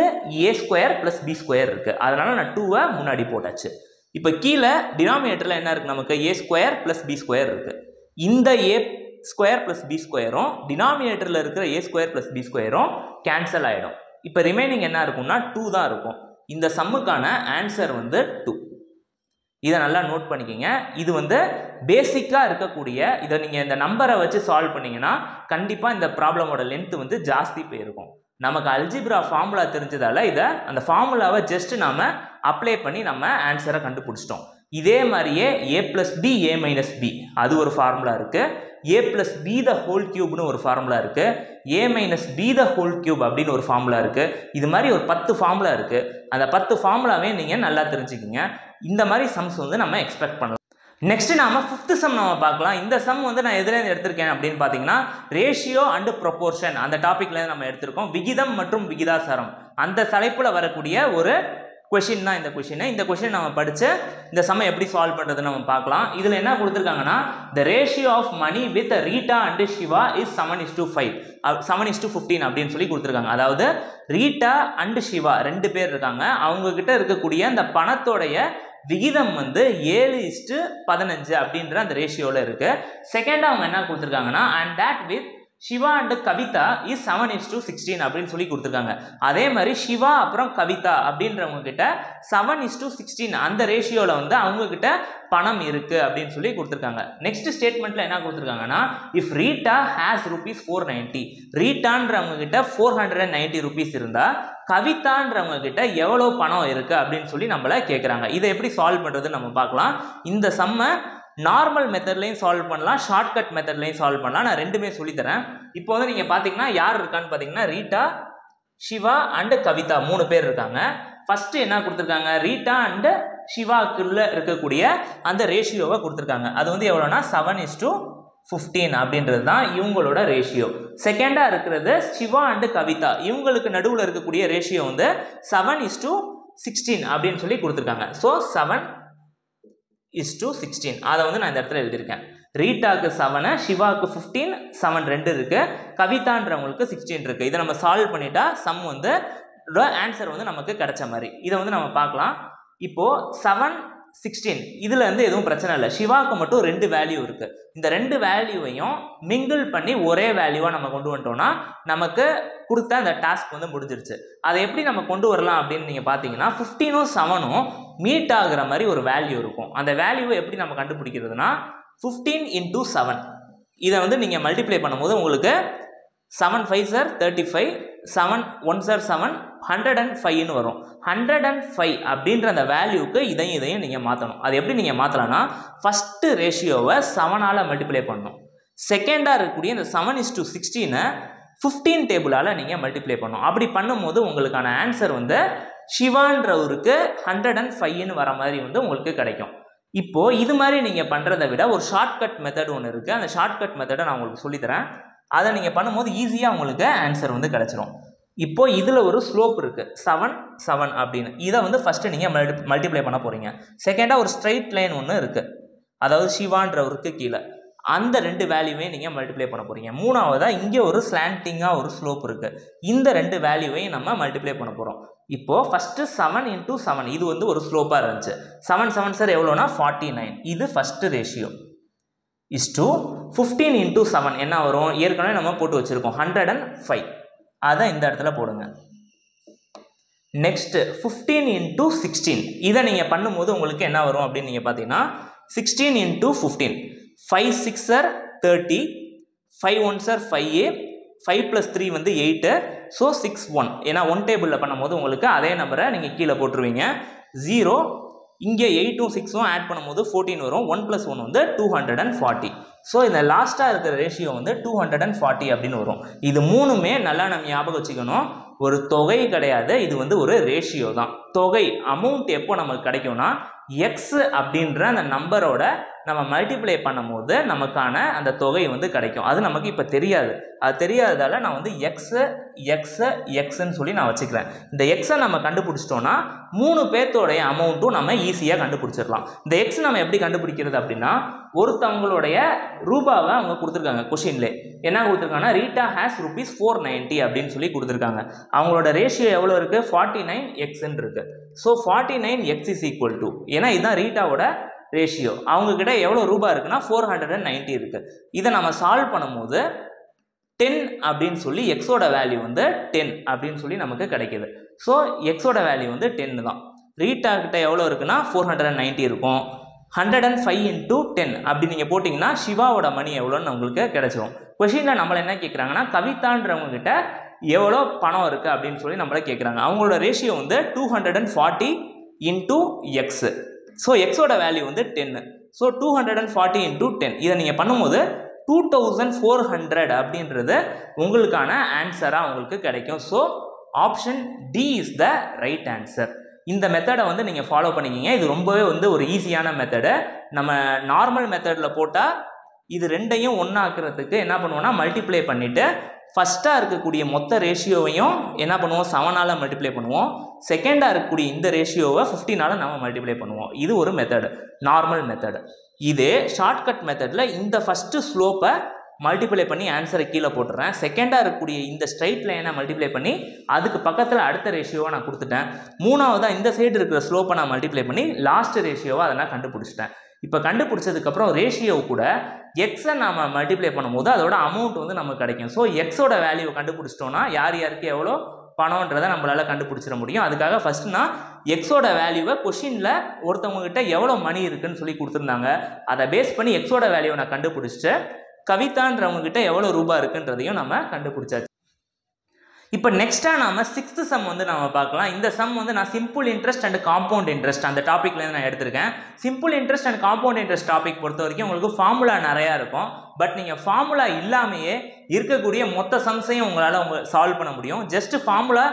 a square plus b square இருக்கு, அதனால நான் 2வை முன்னாடி போட்டாச்சு. இப்போ கீழே டினாமினேட்டர்ல என்ன இருக்கு, நமக்கு a square plus b square இருக்கு. இந்த a ஸ்கொயர் பிளஸ் b ஸ்கொயரும் டினாமினேட்டர்ல இருக்கிற a ஸ்கொயர் பிளஸ் b ஸ்கொயரும் கேன்சல் ஆயிடும். இப்போ ரிமைனிங் என்ன இருக்கும்னா 2 தான் இருக்கும். இந்த சம்முக்கான ஆன்சர் வந்து 2. இதை நல்லா நோட் பண்ணிக்கோங்க. இது வந்து பேசிக்கா இருக்கக்கூடிய, இதை நீங்க இந்த நம்பரை வச்சு சால்வ் பண்ணீங்கன்னா கண்டிப்பா இந்த ப்ராப்ளமோட லென்த் வந்து ஜாஸ்தி போயிருக்கும். நமக்கு அல்ஜிப்ரா ஃபார்முலா தெரிஞ்சதால இதை அந்த ஃபார்முலாவை ஜஸ்ட் நாம அப்ளை பண்ணி நம்ம ஆன்சரை கண்டுபிடிச்சிட்டோம். இதே மாதிரியே a plus b a minus b அது ஒரு ஃபார்முலா இருக்கு, a plus b the whole cubeனு ஒரு ஃபார்முலா இருக்கு, a minus b the whole cube அப்படின்னு ஒரு ஃபார்முலா இருக்கு. இது மாதிரி ஒரு 10 ஃபார்முலா இருக்கு. அந்த 10 ஃபார்முலாவே நீங்க நல்லா தெரிஞ்சுக்கிங்க. இந்த மாதிரி சம்ஸ் வந்து நம்ம எக்ஸ்பெக்ட் பண்ணலாம். நெக்ஸ்ட் நாம 5th சம் நம்ம பார்க்கலாம். இந்த சம் வந்து நான் எதுல இருந்து எடுத்திருக்கேன் அப்படின்னு பாத்தீங்கன்னா ரேஷியோ அண்ட் ப்ரொபோர்ஷன் அந்த டாபிக்ல இருந்து நம்ம எடுத்திருக்கோம். விகிதம் மற்றும் விகிதாசாரம் அந்த தலைப்புல வரக்கூடிய ஒரு கொஷின் தான் இந்த கொஷின். இந்த கொஷின் நம்ம படிச்சு இந்த சம்மை எப்படி சால்வ் பண்றதுன்னு நம்ம பார்க்கலாம். இதுல என்ன கொடுத்திருக்காங்கன்னா the ratio of money with Rita and Shiva is 7:5 7:15 அப்படின்னு சொல்லி கொடுத்திருக்காங்க. அதாவது ரீட்டா அண்ட் சிவா ரெண்டு பேர் இருக்காங்க, அவங்க கிட்ட இருக்கக்கூடிய அந்த பணத்தோடைய விகிதம் வந்து 7:15 அப்படின்ற அந்த ரேஷியோல இருக்கு. செகண்ட் அவங்க என்ன கொடுத்திருக்காங்கன்னா and that with Siva and Kavitha is 7:16 அப்படின்னு சொல்லி கொடுத்துருக்காங்க. அதே மாதிரி சிவா அப்புறம் கவிதா அப்படின்றவங்க கிட்ட 7:16 அந்த ரேஷியோல வந்து அவங்க கிட்ட பணம் இருக்கு அப்படின்னு சொல்லி கொடுத்துருக்காங்க. நெக்ஸ்ட் ஸ்டேட்மெண்ட்ல என்ன கொடுத்துருக்காங்கன்னா இஃப் ரீட்டா ஹேஸ் rupees 490, ரீட்டான்றவங்க கிட்ட 490 rupees இருந்தா கவிதான்றவங்க கிட்ட எவ்வளவு பணம் இருக்கு அப்படின்னு சொல்லி நம்மள கேட்குறாங்க. இதை எப்படி சால்வ் பண்றதுன்னு நம்ம பார்க்கலாம். இந்த சம்மை நார்மல் மெத்தட்லையும் சால்வ் பண்ணலாம், ஷார்ட்கட் மெத்தட்லையும் சால்வ் பண்ணலாம். நான் ரெண்டுமே சொல்லித்தரேன். இப்போ வந்து நீங்க பாத்தீங்கன்னா யார் இருக்கான்னு பாத்தீங்கன்னா ரீட்டா, சிவா அண்ட் கவிதா 3 பேர் இருக்காங்க. ஃபர்ஸ்ட் என்ன கொடுத்துருக்காங்க, ரீட்டா அண்ட் சிவாக்குள்ள இருக்கக்கூடிய அந்த ரேஷியோவை கொடுத்துருக்காங்க. அது வந்து எவ்வளோனா 7:15 அப்படின்றது தான் இவங்களோட ரேஷியோ. செகண்டா இருக்கிறது சிவா அண்ட் கவிதா, இவங்களுக்கு நடுவில் இருக்கக்கூடிய ரேஷியோ வந்து 7:16 அப்படின்னு சொல்லி கொடுத்துருக்காங்க. ஸோ 7 7:16 அதை வந்து நான் இந்த இடத்துல எழுதியிருக்கேன். ரீட்டாக்கு 7, சிவாவுக்கு 15, 7 2 இருக்குது, கவிதான்றவங்களுக்கு 16 இருக்குது. இதை நம்ம சால்வ் பண்ணிட்டா சம் வந்து ஆன்சர் வந்து நமக்கு கிடைச்ச மாதிரி. இதை வந்து நம்ம பார்க்கலாம். இப்போது 7, 16 இதில் வந்து எதுவும் பிரச்சனை இல்லை. சிவாவுக்கு மட்டும் 2 வேல்யூ இருக்குது. இந்த 2 வேல்யூவையும் மிங்கிள் பண்ணி ஒரே வேல்யூவாக நம்ம கொண்டு வந்துட்டோம்னா நமக்கு கொடுத்த அந்த டாஸ்க் வந்து முடிஞ்சிருச்சு. அதை எப்படி நம்ம கொண்டு வரலாம் அப்படின்னு நீங்கள் பார்த்தீங்கன்னா 15ம் 7ம் மீட் ஆகுற மாதிரி ஒரு வேல்யூ இருக்கும். அந்த வேல்யூவை எப்படி நம்ம கண்டுபிடிக்கிறதுனா 15 × 7 இதை வந்து நீங்கள் மல்டிப்ளை பண்ணும்போது உங்களுக்கு 7 5s are 35, 7 1s are 7, 105ன்னு வரும். 105 அப்படின்ற அந்த வேல்யூக்கு இதையும் நீங்கள் மாற்றணும். அது எப்படி நீங்கள் மாற்றலாம்னா ஃபஸ்ட்டு ரேஷியோவை 7ஆல் மல்டிப்ளை பண்ணணும். செகண்டாக இருக்கக்கூடிய இந்த 7:16 15 டேபிளால் நீங்கள் மல்டிப்ளை பண்ணணும். அப்படி பண்ணும்போது உங்களுக்கான ஆன்சர் வந்து சிவான்றவருக்கு 105ன்னு வர மாதிரி வந்து உங்களுக்கு கிடைக்கும். இப்போது இது மாதிரி நீங்கள் பண்ணுறதை விட ஒரு ஷார்ட்கட் மெத்தட் ஒன்று இருக்குது. அந்த ஷார்ட்கட் மெத்தடை நான் உங்களுக்கு சொல்லித்தரேன். அதை நீங்கள் பண்ணும்போது ஈஸியாக உங்களுக்கு ஆன்சர் வந்து கிடச்சிரும். இப்போது இதில் ஒரு ஸ்லோப் இருக்குது 7 7 அப்படின்னு. இதை வந்து ஃபஸ்ட்டு நீங்கள் மல்டிப்ளை பண்ண போகிறீங்க. செகண்டாக ஒரு ஸ்ட்ரைட் லைன் ஒன்று இருக்குது, அதாவது சிவான்றவருக்கு கீழே. அந்த 2 வேல்யூவையும் நீங்கள் மல்டிப்ளை பண்ண போகிறீங்க. மூணாவதாக இங்கே ஒரு ஸ்லாண்டிங்காக ஒரு ஸ்லோப் இருக்குது. இந்த 2 வேல்யூவையும் நம்ம மல்டிப்ளை பண்ண போகிறோம். இப்போது ஃபஸ்ட்டு 7 × 7 இது வந்து ஒரு ஸ்லோப்பாக இருந்துச்சு. 7 7 சார் எவ்வளோனா 49. இது ஃபஸ்ட்டு ரேஷியோ. இஸ் டு 15 × 7 என்ன வரும், ஏற்கனவே நம்ம போட்டு வச்சுருக்கோம் 105. அதை இந்த இடத்துல போடுங்க. நெக்ஸ்ட்டு 15 × 16 இதை நீங்கள் பண்ணும்போது உங்களுக்கு என்ன வரும் அப்படின்னு நீங்கள் பார்த்தீங்கன்னா 16 × 15 5 6s are 30, 5 1s are 5a, 5 + 3 வந்து 8, ஸோ 6 1. ஏன்னா 1 டேபிளில் பண்ணும்போது உங்களுக்கு அதே நம்பரை நீங்கள் கீழே போட்டுருவீங்க. 0 இங்கே 8ம் 6ம் ஆட் பண்ணும்போது 14 வரும். 1 + 1 வந்து 240. ஸோ இந்த லாஸ்ட்டாக இருக்கிற ரேஷியோ வந்து 240 அப்படின்னு வரும். இது மூணுமே நல்லா நம்ம ஞாபகம் வச்சுக்கணும். ஒரு தொகை கிடையாது, இது வந்து ஒரு ரேஷியோ தான். தொகை அமௌண்ட் எப்போ நமக்கு கிடைக்கும்னா எக்ஸ் அப்படின்ற அந்த நம்பரோட நம்ம மல்டிப்ளை பண்ணும்போது நமக்கான அந்த தொகை வந்து கிடைக்கும். அது நமக்கு இப்போ தெரியாது. அது தெரியாததால் நான் வந்து எக்ஸ்ன்னு சொல்லி நான் வச்சுக்கிறேன். இந்த எக்ஸை நம்ம கண்டுபிடிச்சிட்டோன்னா 3 பேர்த்தோடைய அமௌண்ட்டும் நம்ம ஈஸியாக கண்டுபிடிச்சிடலாம். இந்த எக்ஸ் நம்ம எப்படி கண்டுபிடிக்கிறது அப்படின்னா ஒருத்தவங்களுடைய ரூபாவை அவங்க கொடுத்துருக்காங்க. கொஷின்லே என்ன கொடுத்துருக்காங்கன்னா ரீட்டா ஹேஸ் ₹490 அப்படின்னு சொல்லி கொடுத்துருக்காங்க. அவங்களோட ரேஷியோ எவ்வளோ இருக்குது 49xன்னு இருக்குது. ஸோ 49x = ஏன்னா இதுதான் ரீட்டாவோட ரேஷியோ. அவங்கக்கிட்ட எவ்வளோ ரூபா இருக்குன்னா 490 இருக்குது. இதை நம்ம சால்வ் பண்ணும்போது 10 அப்படின்னு சொல்லி எக்ஸோட வேல்யூ வந்து 10 அப்படின்னு சொல்லி நமக்கு கிடைக்கிது. ஸோ எக்ஸோட வேல்யூ வந்து 10 தான். ரீட்டா கிட்ட எவ்வளோ இருக்குன்னா 490 இருக்கும். 105 × 10 அப்படி நீங்கள் போட்டிங்கன்னா சிவாவோட மணி எவ்வளோன்னு உங்களுக்கு கிடைச்சிரும். கொஷினில் நம்மளை என்ன கேட்குறாங்கன்னா கவிதான்றவங்க கிட்ட எவ்வளோ பணம் இருக்குது அப்படின்னு சொல்லி நம்மளை கேட்குறாங்க. அவங்களோட ரேஷியோ வந்து 240 × x. ஸோ எக்ஸோட வேல்யூ வந்து 10. ஸோ 240 × 10 இதை நீங்கள் பண்ணும்போது 2400 அப்படின்றது உங்களுக்கான ஆன்சராக உங்களுக்கு கிடைக்கும். So option D is the right answer. இந்த மெத்தடை வந்து நீங்கள் ஃபாலோ பண்ணிக்கிங்க. இது ரொம்பவே வந்து ஒரு ஈஸியான மெத்தடு. நம்ம நார்மல் மெத்தடில் போட்டால் இது ரெண்டையும் ஒன்றாக்குறதுக்கு என்ன பண்ணுவோம்னா மல்டிப்ளை பண்ணிவிட்டு ஃபஸ்ட்டாக இருக்கக்கூடிய மொத்த ரேஷியோவையும் என்ன பண்ணுவோம் 7ஆல் மல்டிப்ளை பண்ணுவோம். செகண்டாக இருக்கக்கூடிய இந்த ரேஷியோவை 15ஆல் நம்ம மல்டிப்ளை பண்ணுவோம். இது ஒரு மெத்தடு, நார்மல் மெத்தடு. இதே ஷார்ட்கட் மெத்தடில் இந்த ஃபஸ்ட்டு ஸ்லோப்பை மல்டிப்ளை பண்ணி ஆன்சரை கீழே போட்டுறேன். செகண்டாக இருக்கக்கூடிய இந்த ஸ்ட்ரைட் லைனை மல்டிப்ளை பண்ணி அதுக்கு பக்கத்தில் அடுத்த ரேஷியோவை நான் கொடுத்துட்டேன். மூணாவதாக இந்த சைடு இருக்கிற ஸ்லோப்பை நான் மல்டிப்ளை பண்ணி லாஸ்ட் ரேஷியோவை அதை நான் கண்டுபிடிச்சிட்டேன். இப்போ கண்டுபிடிச்சதுக்கப்புறம் ரேஷியோ கூட எக்ஸை நாம் மல்டிப்ளை பண்ணும்போது அதோட அமௌண்ட் வந்து நமக்கு கிடைக்கும். ஸோ எக்ஸோட வேல்யூவை கண்டுபிடிச்சிட்டோன்னா யார் யாருக்கு எவ்வளோ பணம்ன்றதை நம்மளால் கண்டுபிடிச்சிட முடியும். அதுக்காக ஃபஸ்ட்டு நான் எக்ஸோட வேல்யூவை கொஷினில் ஒருத்தவங்ககிட்ட எவ்வளோ மணி இருக்குதுன்னு சொல்லி கொடுத்துருந்தாங்க. அதை பேஸ் பண்ணி எக்ஸோட வேல்யூவை நான் கண்டுபிடிச்சிட்டு கவிதான்றவங்ககிட்ட எவ்வளோ ரூபா இருக்குன்றதையும் நம்ம கண்டுபிடிச்சாச்சு. இப்போ நெக்ஸ்ட்டாக நம்ம 6th சம் வந்து நம்ம பார்க்கலாம். இந்த சம் வந்து நான் simple interest and compound interest அந்த டாப்பிக்லேருந்து நான் எடுத்திருக்கேன். Simple interest and compound interest topic பொறுத்த வரைக்கும் உங்களுக்கு ஃபார்முலா நிறையா இருக்கும். பட் நீங்கள் ஃபார்முலா இல்லாமையே இருக்கக்கூடிய மொத்த சம்ஸையும் உங்களால் சால்வ் பண்ண முடியும். ஜஸ்ட் ஃபார்முலா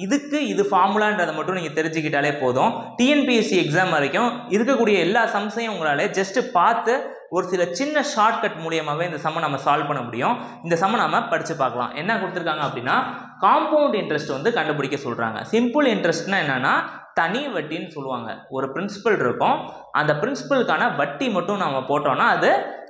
இதுக்கு இது ஃபார்முலான்றதை மட்டும் நீங்கள் தெரிஞ்சுக்கிட்டாலே போதும். டிஎன்பிஎஸ்சி எக்ஸாம் வரைக்கும் இருக்கக்கூடிய எல்லா சம்ஸையும் உங்களால் ஜஸ்ட்டு பார்த்து ஒரு சில சின்ன ஷார்ட்கட் மூலியமாகவே இந்த சம்மை நம்ம சால்வ் பண்ண முடியும். இந்த சம்மை நம்ம படித்து பார்க்கலாம். என்ன கொடுத்துருக்காங்க அப்படின்னா காம்பவுண்ட் இன்ட்ரெஸ்ட் வந்து கண்டுபிடிக்க சொல்கிறாங்க. சிம்பிள் இன்ட்ரெஸ்ட்னா என்னென்னா தனி வட்டின்னு சொல்லுவாங்க. ஒரு பிரின்சிபல் இருக்கும், அந்த பிரின்சிபலுக்கான வட்டி மட்டும் நம்ம போட்டோம்னா அது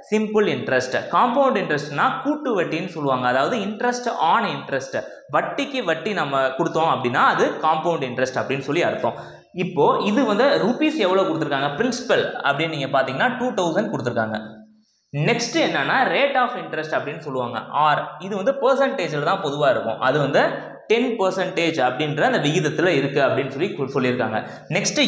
சிம்பிள் இன்ட்ரெஸ்ட். காம்பவுண்ட் இன்ட்ரெஸ்ட்னா கூட்டு வட்டின்னு சொல்லுவாங்க. அதாவது இன்ட்ரெஸ்ட் ஆன் இன்ட்ரெஸ்ட், வட்டிக்கு வட்டி நம்ம கொடுத்தோம் அப்படின்னா அது காம்பவுண்ட் இன்ட்ரெஸ்ட் அப்படின்னு சொல்லி அர்த்தம். இப்போ இது வந்து ருபீஸ் எவ்வளோ கொடுத்துருக்காங்க பிரின்சிபல் அப்படின்னு நீங்கள் பார்த்தீங்கன்னா 2000 கொடுத்துருக்காங்க. நெக்ஸ்ட் என்னன்னா ரேட் ஆஃப் இன்ட்ரெஸ்ட் அப்படின்னு சொல்லுவாங்க. ஆர் இது வந்து பெர்சன்டேஜில் தான் பொதுவாக இருக்கும். அது வந்து 10% அப்படின்ற அந்த விகிதத்தில் இருக்குது அப்படின்னு சொல்லியிருக்காங்க. நெக்ஸ்ட்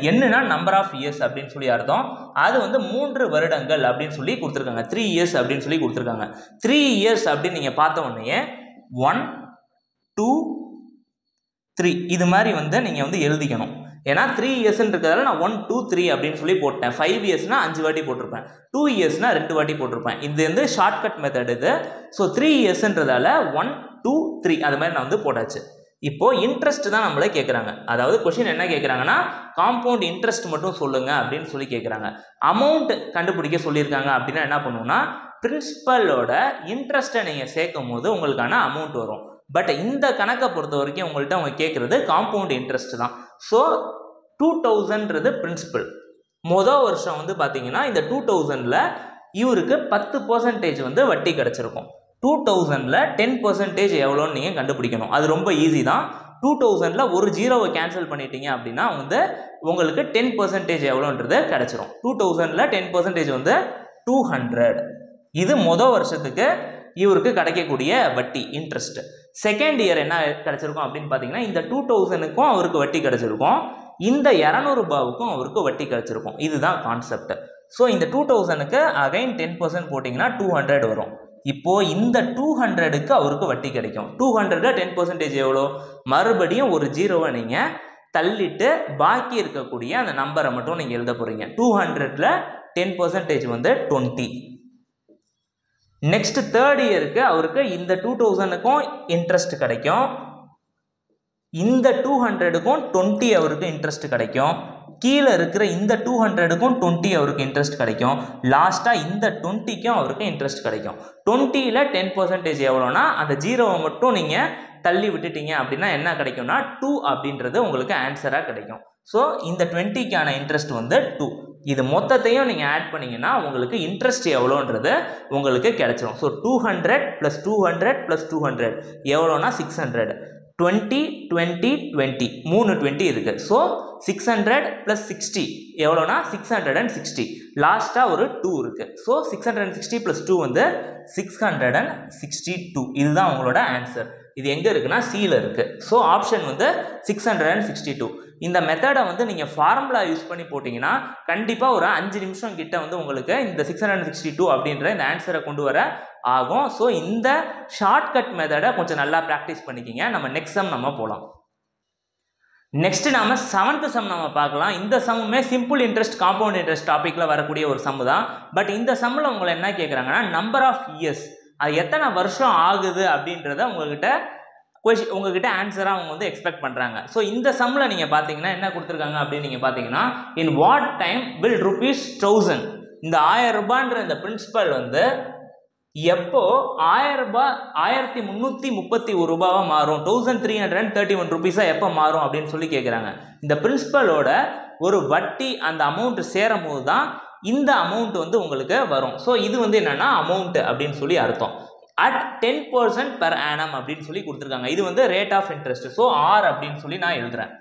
என்னன்னா நம்பர் ஆஃப் இயர்ஸ் அப்படின்னு சொல்லி அர்த்தம். அது வந்து 3 வருடங்கள் அப்படின்னு சொல்லி கொடுத்துருக்காங்க. 3 இயர்ஸ் அப்படின்னு சொல்லி கொடுத்துருக்காங்க. 3 இயர்ஸ் அப்படின்னு நீங்கள் பார்த்த உடனே 1 2 3 இது மாதிரி வந்து நீங்கள் வந்து எழுதிக்கணும். ஏன்னா 3 இயர்ஸ்ன்றதால நான் 1 2 3 அப்படின்னு சொல்லி போட்டேன். 5 இயர்ஸ்னா 5 வாட்டி போட்டிருப்பேன், 2 இயர்ஸ்னா 2 வாட்டி போட்டிருப்பேன். இது வந்து ஷார்ட்கட் மெத்தட் இது. ஸோ 3 இயர்ஸ்ன்றதால 1 2 3 அது மாதிரி நான் வந்து போட்டாச்சு. இப்போ இன்ட்ரெஸ்ட் தான் நம்மளே கேட்குறாங்க. அதாவது கொஸ்டின் என்ன கேட்குறாங்கன்னா காம்பவுண்ட் இன்ட்ரெஸ்ட் மட்டும் சொல்லுங்க அப்படின்னு சொல்லி கேட்குறாங்க. அமௌண்ட் கண்டுபிடிக்க சொல்லியிருக்காங்க. அப்படின்னா என்ன பண்ணுவோம்னா பிரின்சிபலோட இன்ட்ரெஸ்ட்டை நீங்கள் சேர்க்கும் போது உங்களுக்கான அமௌண்ட் வரும். பட் இந்த கணக்கை பொறுத்த வரைக்கும் உங்கள்கிட்ட அவங்க கேட்குறது காம்பவுண்ட் இன்ட்ரெஸ்ட் தான். ஸோ 2000ன்றது பிரின்சிபல். மொதல் வருஷம் வந்து பார்த்தீங்கன்னா இந்த 2000ல் இவருக்கு 10% வந்து வட்டி கிடச்சிருக்கும். 2000ல் 10% எவ்வளோன்னு நீங்கள் கண்டுபிடிக்கணும். அது ரொம்ப ஈஸி தான். 2000ல் ஒரு ஜீரோவை கேன்சல் பண்ணிட்டீங்க அப்படின்னா வந்து உங்களுக்கு 10% எவ்வளோன்றது கிடச்சிரும். 2000ல் 10% வந்து 200. இது மொதல் வருஷத்துக்கு இவருக்கு கிடைக்கக்கூடிய வட்டி இன்ட்ரெஸ்ட். செகண்ட் இயர் என்ன கிடச்சிருக்கும் அப்படின்னு பார்த்தீங்கன்னா இந்த 2000க்கும் அவருக்கு வட்டி கிடச்சிருக்கும், இந்த 200 ரூபாவுக்கும் அவருக்கு வட்டி கிடச்சிருக்கும். இதுதான் கான்செப்ட். ஸோ இந்த 2000க்கு அகைன் 10% போட்டிங்கன்னா 200 வரும். இப்போது இந்த 200க்கு அவருக்கு வட்டி கிடைக்கும். 200ல் 10% எவ்வளோ? மறுபடியும் ஒரு ஜீரோவை நீங்கள் தள்ளிட்டு பாக்கி இருக்கக்கூடிய அந்த நம்பரை மட்டும் நீங்கள் எழுத போகிறீங்க. 200ல் 10% வந்து 20. நெக்ஸ்ட் தேர்ட் இயருக்கு அவருக்கு இந்த 2000க்கும் இன்ட்ரெஸ்ட் கிடைக்கும், இந்த 200க்கும் 20 அவருக்கு இன்ட்ரெஸ்ட் கிடைக்கும், கீழே இருக்கிற இந்த 200க்கும் 20 அவருக்கு இன்ட்ரெஸ்ட் கிடைக்கும், லாஸ்ட்டாக இந்த 20க்கும் அவருக்கு இன்ட்ரெஸ்ட் கிடைக்கும். 20ல் 10% எவ்வளோனா அந்த ஜீரோவை மட்டும் நீங்கள் தள்ளி விட்டுட்டீங்க அப்படின்னா என்ன கிடைக்கும்னா 2 அப்படின்றது உங்களுக்கு ஆன்சராக கிடைக்கும். ஸோ இந்த 20க்கான இன்ட்ரெஸ்ட் வந்து 2. இது மொத்தத்தையும் நீங்கள் ஆட் பண்ணிங்கன்னா உங்களுக்கு இன்ட்ரெஸ்ட் எவ்வளோன்றது உங்களுக்கு கிடைச்சிடும். ஸோ 200 + 200 + 200 எவ்வளோனா 600. 20 20 20 3 20 இருக்குது. ஸோ 600 + 60 எவ்வளோனா 660. லாஸ்ட்டாக ஒரு 2 இருக்குது. ஸோ 660 + 2 வந்து 662. இதுதான் உங்களோட ஆன்சர். இது எங்கே இருக்குன்னா சியில் இருக்குது. ஸோ ஆப்ஷன் வந்து 662. இந்த மெத்தடை வந்து நீங்கள் ஃபார்முலா யூஸ் பண்ணி போட்டிங்கன்னா கண்டிப்பாக ஒரு 5 நிமிஷம் கிட்ட வந்து உங்களுக்கு இந்த 662 அப்படின்ற இந்த ஆன்சரை கொண்டு வர ஆகும். ஸோ இந்த ஷார்ட்கட் மெத்தடை கொஞ்சம் நல்லா ப்ராக்டிஸ் பண்ணிக்கிங்க. நம்ம நெக்ஸ்ட் சம் நம்ம போகலாம். நெக்ஸ்ட் நாம 7th சம் நம்ம பார்க்கலாம். இந்த சம்முமே சிம்பிள் இன்ட்ரெஸ்ட் காம்பவுண்ட் இன்ட்ரெஸ்ட் டாப்பிக்கில் வரக்கூடிய ஒரு சம் தான். பட் இந்த சம்மில் உங்களை என்ன கேட்குறாங்கன்னா நம்பர் ஆஃப் இயர்ஸ், அது எத்தனை வருஷம் ஆகுது அப்படின்றத உங்ககிட்ட ஆன்சராக அவங்க வந்து எக்ஸ்பெக்ட் பண்ணுறாங்க. ஸோ இந்த சம்மில் நீங்கள் பார்த்தீங்கன்னா என்ன கொடுத்துருக்காங்க அப்படின்னு நீங்கள் பார்த்தீங்கன்னா இன் வாட் டைம் வில் ₹1000 இந்த 1000 ரூபான்ற இந்த பிரின்சிபல் வந்து எப்போ 1000 ரூபாய் 1331 ரூபாவாக மாறும், 1331 ருபீஸாக எப்போ மாறும் அப்படின்னு சொல்லி கேட்குறாங்க. இந்த பிரின்சிபலோட ஒரு வட்டி அந்த அமௌண்ட் சேரும் போது தான் இந்த அமௌண்ட் வந்து உங்களுக்கு வரும். ஸோ இது வந்து என்னென்னா அமௌண்ட் அப்படின்னு சொல்லி அர்த்தம். at 10% per annum அப்படின்னு சொல்லி கொடுத்துருக்காங்க. இது வந்து rate of interest. So R அப்படின்னு சொல்லி நான் எழுதுறேன்.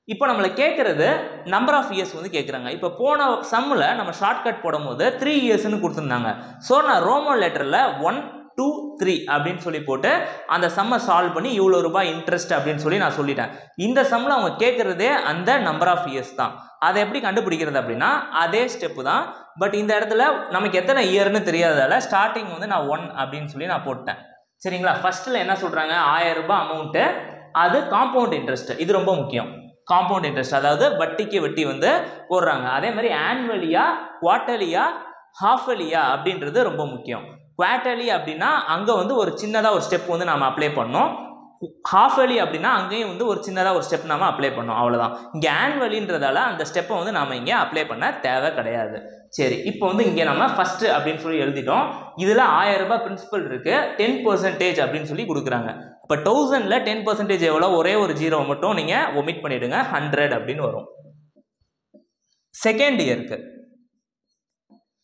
இப்போ நம்மளை கேட்குறது நம்பர் ஆஃப் இயர்ஸ் வந்து கேட்குறாங்க. இப்போ போன சம்மில் நம்ம ஷார்ட்கட் போடும் போது 3 இயர்ஸ்ன்னு கொடுத்துருந்தாங்க. ஸோ நான் ரோமன் லெட்டரில் 1 2 3 அப்படின்னு சொல்லி போட்டு அந்த சம்மை சால்வ் பண்ணி இவ்வளோ ரூபாய் இன்ட்ரெஸ்ட் அப்படின்னு சொல்லி நான் சொல்லிட்டேன். இந்த சம்மில் அவங்க கேட்குறதே அந்த நம்பர் ஆஃப் இயர்ஸ் தான். அதை எப்படி கண்டுபிடிக்கிறது அப்படின்னா அதே ஸ்டெப்பு தான். பட் இந்த இடத்துல நமக்கு எத்தனை இயர்னு தெரியாததால ஸ்டார்டிங் வந்து நான் 1 அப்படின்னு சொல்லி நான் போட்டேன். சரிங்களா? ஃபர்ஸ்ட்டில் என்ன சொல்கிறாங்க 1000 ரூபாய் அமௌண்ட்டு, அது காம்பவுண்ட் இன்ட்ரெஸ்ட். இது ரொம்ப முக்கியம். காம்பவுண்ட் இன்ட்ரெஸ்ட் அதாவது வட்டிக்கு வட்டி வந்து போடுறாங்க. அதே மாதிரி ஆனுவலியா குவார்ட்டர்லியா ஹாஃபலியா அப்படின்றது ரொம்ப முக்கியம். குவார்ட்டர்லி அப்படின்னா அங்கே வந்து ஒரு சின்னதாக ஒரு ஸ்டெப் வந்து நம்ம அப்ளை பண்ணோம். ஹாஃப் இயர்லி அப்படின்னா அங்கேயும் வந்து ஒரு சின்னதாக ஒரு ஸ்டெப் நாம அப்ளை பண்ணோம், அவ்வளோதான். இங்கே ஆனுவலின்றதால அந்த ஸ்டெப்பை வந்து நாம் இங்கே அப்ளை பண்ண தேவை கிடையாது. சரி, இப்போ வந்து இங்கே நம்ம ஃபஸ்ட்டு அப்படின்னு சொல்லி எழுதிட்டோம். இதில் 1000 ரூபாய் பிரின்சிபல் இருக்குது, 10% அப்படின்னு சொல்லி கொடுக்குறாங்க. இப்போ 1000ல் 10% எவ்வளோ? ஒரே ஒரு ஜீரோவை மட்டும் நீங்கள் ஒமிட் பண்ணிவிடுங்க, 100 அப்படின்னு வரும். செகண்ட் இயருக்கு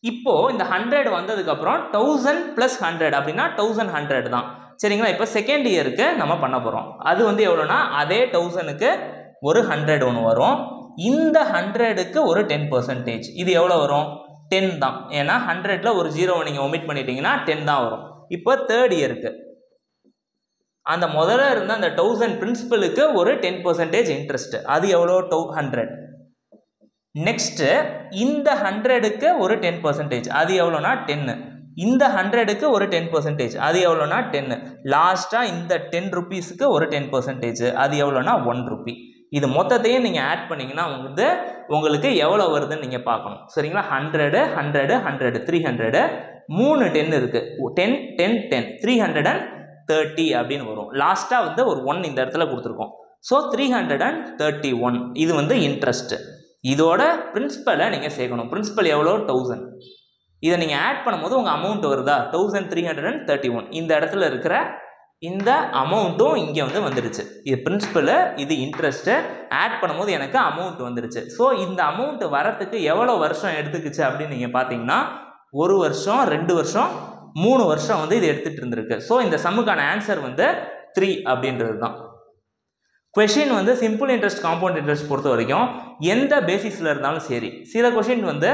இப்போ இந்த 100 வந்ததுக்கப்புறம் 1000 + 100 அப்படின்னா 1100 தான், சரிங்களா? இப்போ செகண்ட் இயருக்கு நம்ம பண்ண போகிறோம். அது வந்து எவ்வளோனா அதே 1000க்கு ஒரு 100 ஒன்று வரும். இந்த 100க்கு ஒரு 10%. இது எவ்வளோ வரும்? 10 தான். ஏன்னா 100ல் ஒரு ஜீரோவை நீங்கள் ஒமிட் பண்ணிட்டீங்கன்னா 10 தான் வரும். இப்போ தேர்ட் இயருக்கு அந்த முதல்ல இருந்த அந்த 1000 பிரின்சிபலுக்கு ஒரு 10% இன்ட்ரெஸ்ட். அது எவ்வளோ? 100. நெக்ஸ்ட்டு இந்த 100க்கு ஒரு 10%. அது எவ்வளோனா 10. இந்த 100க்கு ஒரு 10%. அது எவ்வளோனா 10. லாஸ்ட்டாக இந்த 10 ரூபீஸுக்கு ஒரு 10%. அது எவ்வளோனா 1 ரூபி. இது மொத்தத்தையும் நீங்கள் ஆட் பண்ணிங்கன்னா வந்து உங்களுக்கு எவ்வளோ வருதுன்னு நீங்கள் பார்க்கணும், சரிங்களா? 100 100 100 300 3 10 இருக்குது. 10 10 10 330 அப்படின்னு வரும். லாஸ்ட்டாக வந்து ஒரு 1 இந்த இடத்துல கொடுத்துருக்கோம். ஸோ 331 இது வந்து இன்ட்ரெஸ்ட்டு. இதோட பிரின்சிபலை நீங்கள் சேர்க்கணும். பிரின்சிபல் எவ்வளோ? 1000. இதை நீங்கள் ஆட் பண்ணும்போது உங்கள் அமௌண்ட் வருதா? 1331. இந்த இடத்துல இருக்கிற இந்த அமௌண்ட்டும் இங்கே வந்து வந்துடுச்சு. இது பிரின்சிபலு, இது இன்ட்ரெஸ்ட்டு. ஆட் பண்ணும்போது எனக்கு அமௌண்ட் வந்துடுச்சு. ஸோ இந்த அமௌண்ட் வரத்துக்கு எவ்வளோ வருஷம் எடுத்துக்கிச்சு அப்படின்னு நீங்கள் பார்த்தீங்கன்னா 1 வருஷம் 2 வருஷம் 3 வருஷம் வந்து இது எடுத்துகிட்டு இருந்திருக்கு. ஸோ இந்த சம்முக்கான ஆன்சர் வந்து 3 அப்படின்றது தான். கொஷின் வந்து சிம்பிள் இன்ட்ரெஸ்ட் காம்பவுண்ட் இன்ட்ரெஸ்ட் பொறுத்த வரைக்கும் எந்த பேசிஸில் இருந்தாலும் சரி, சில கொஷின் வந்து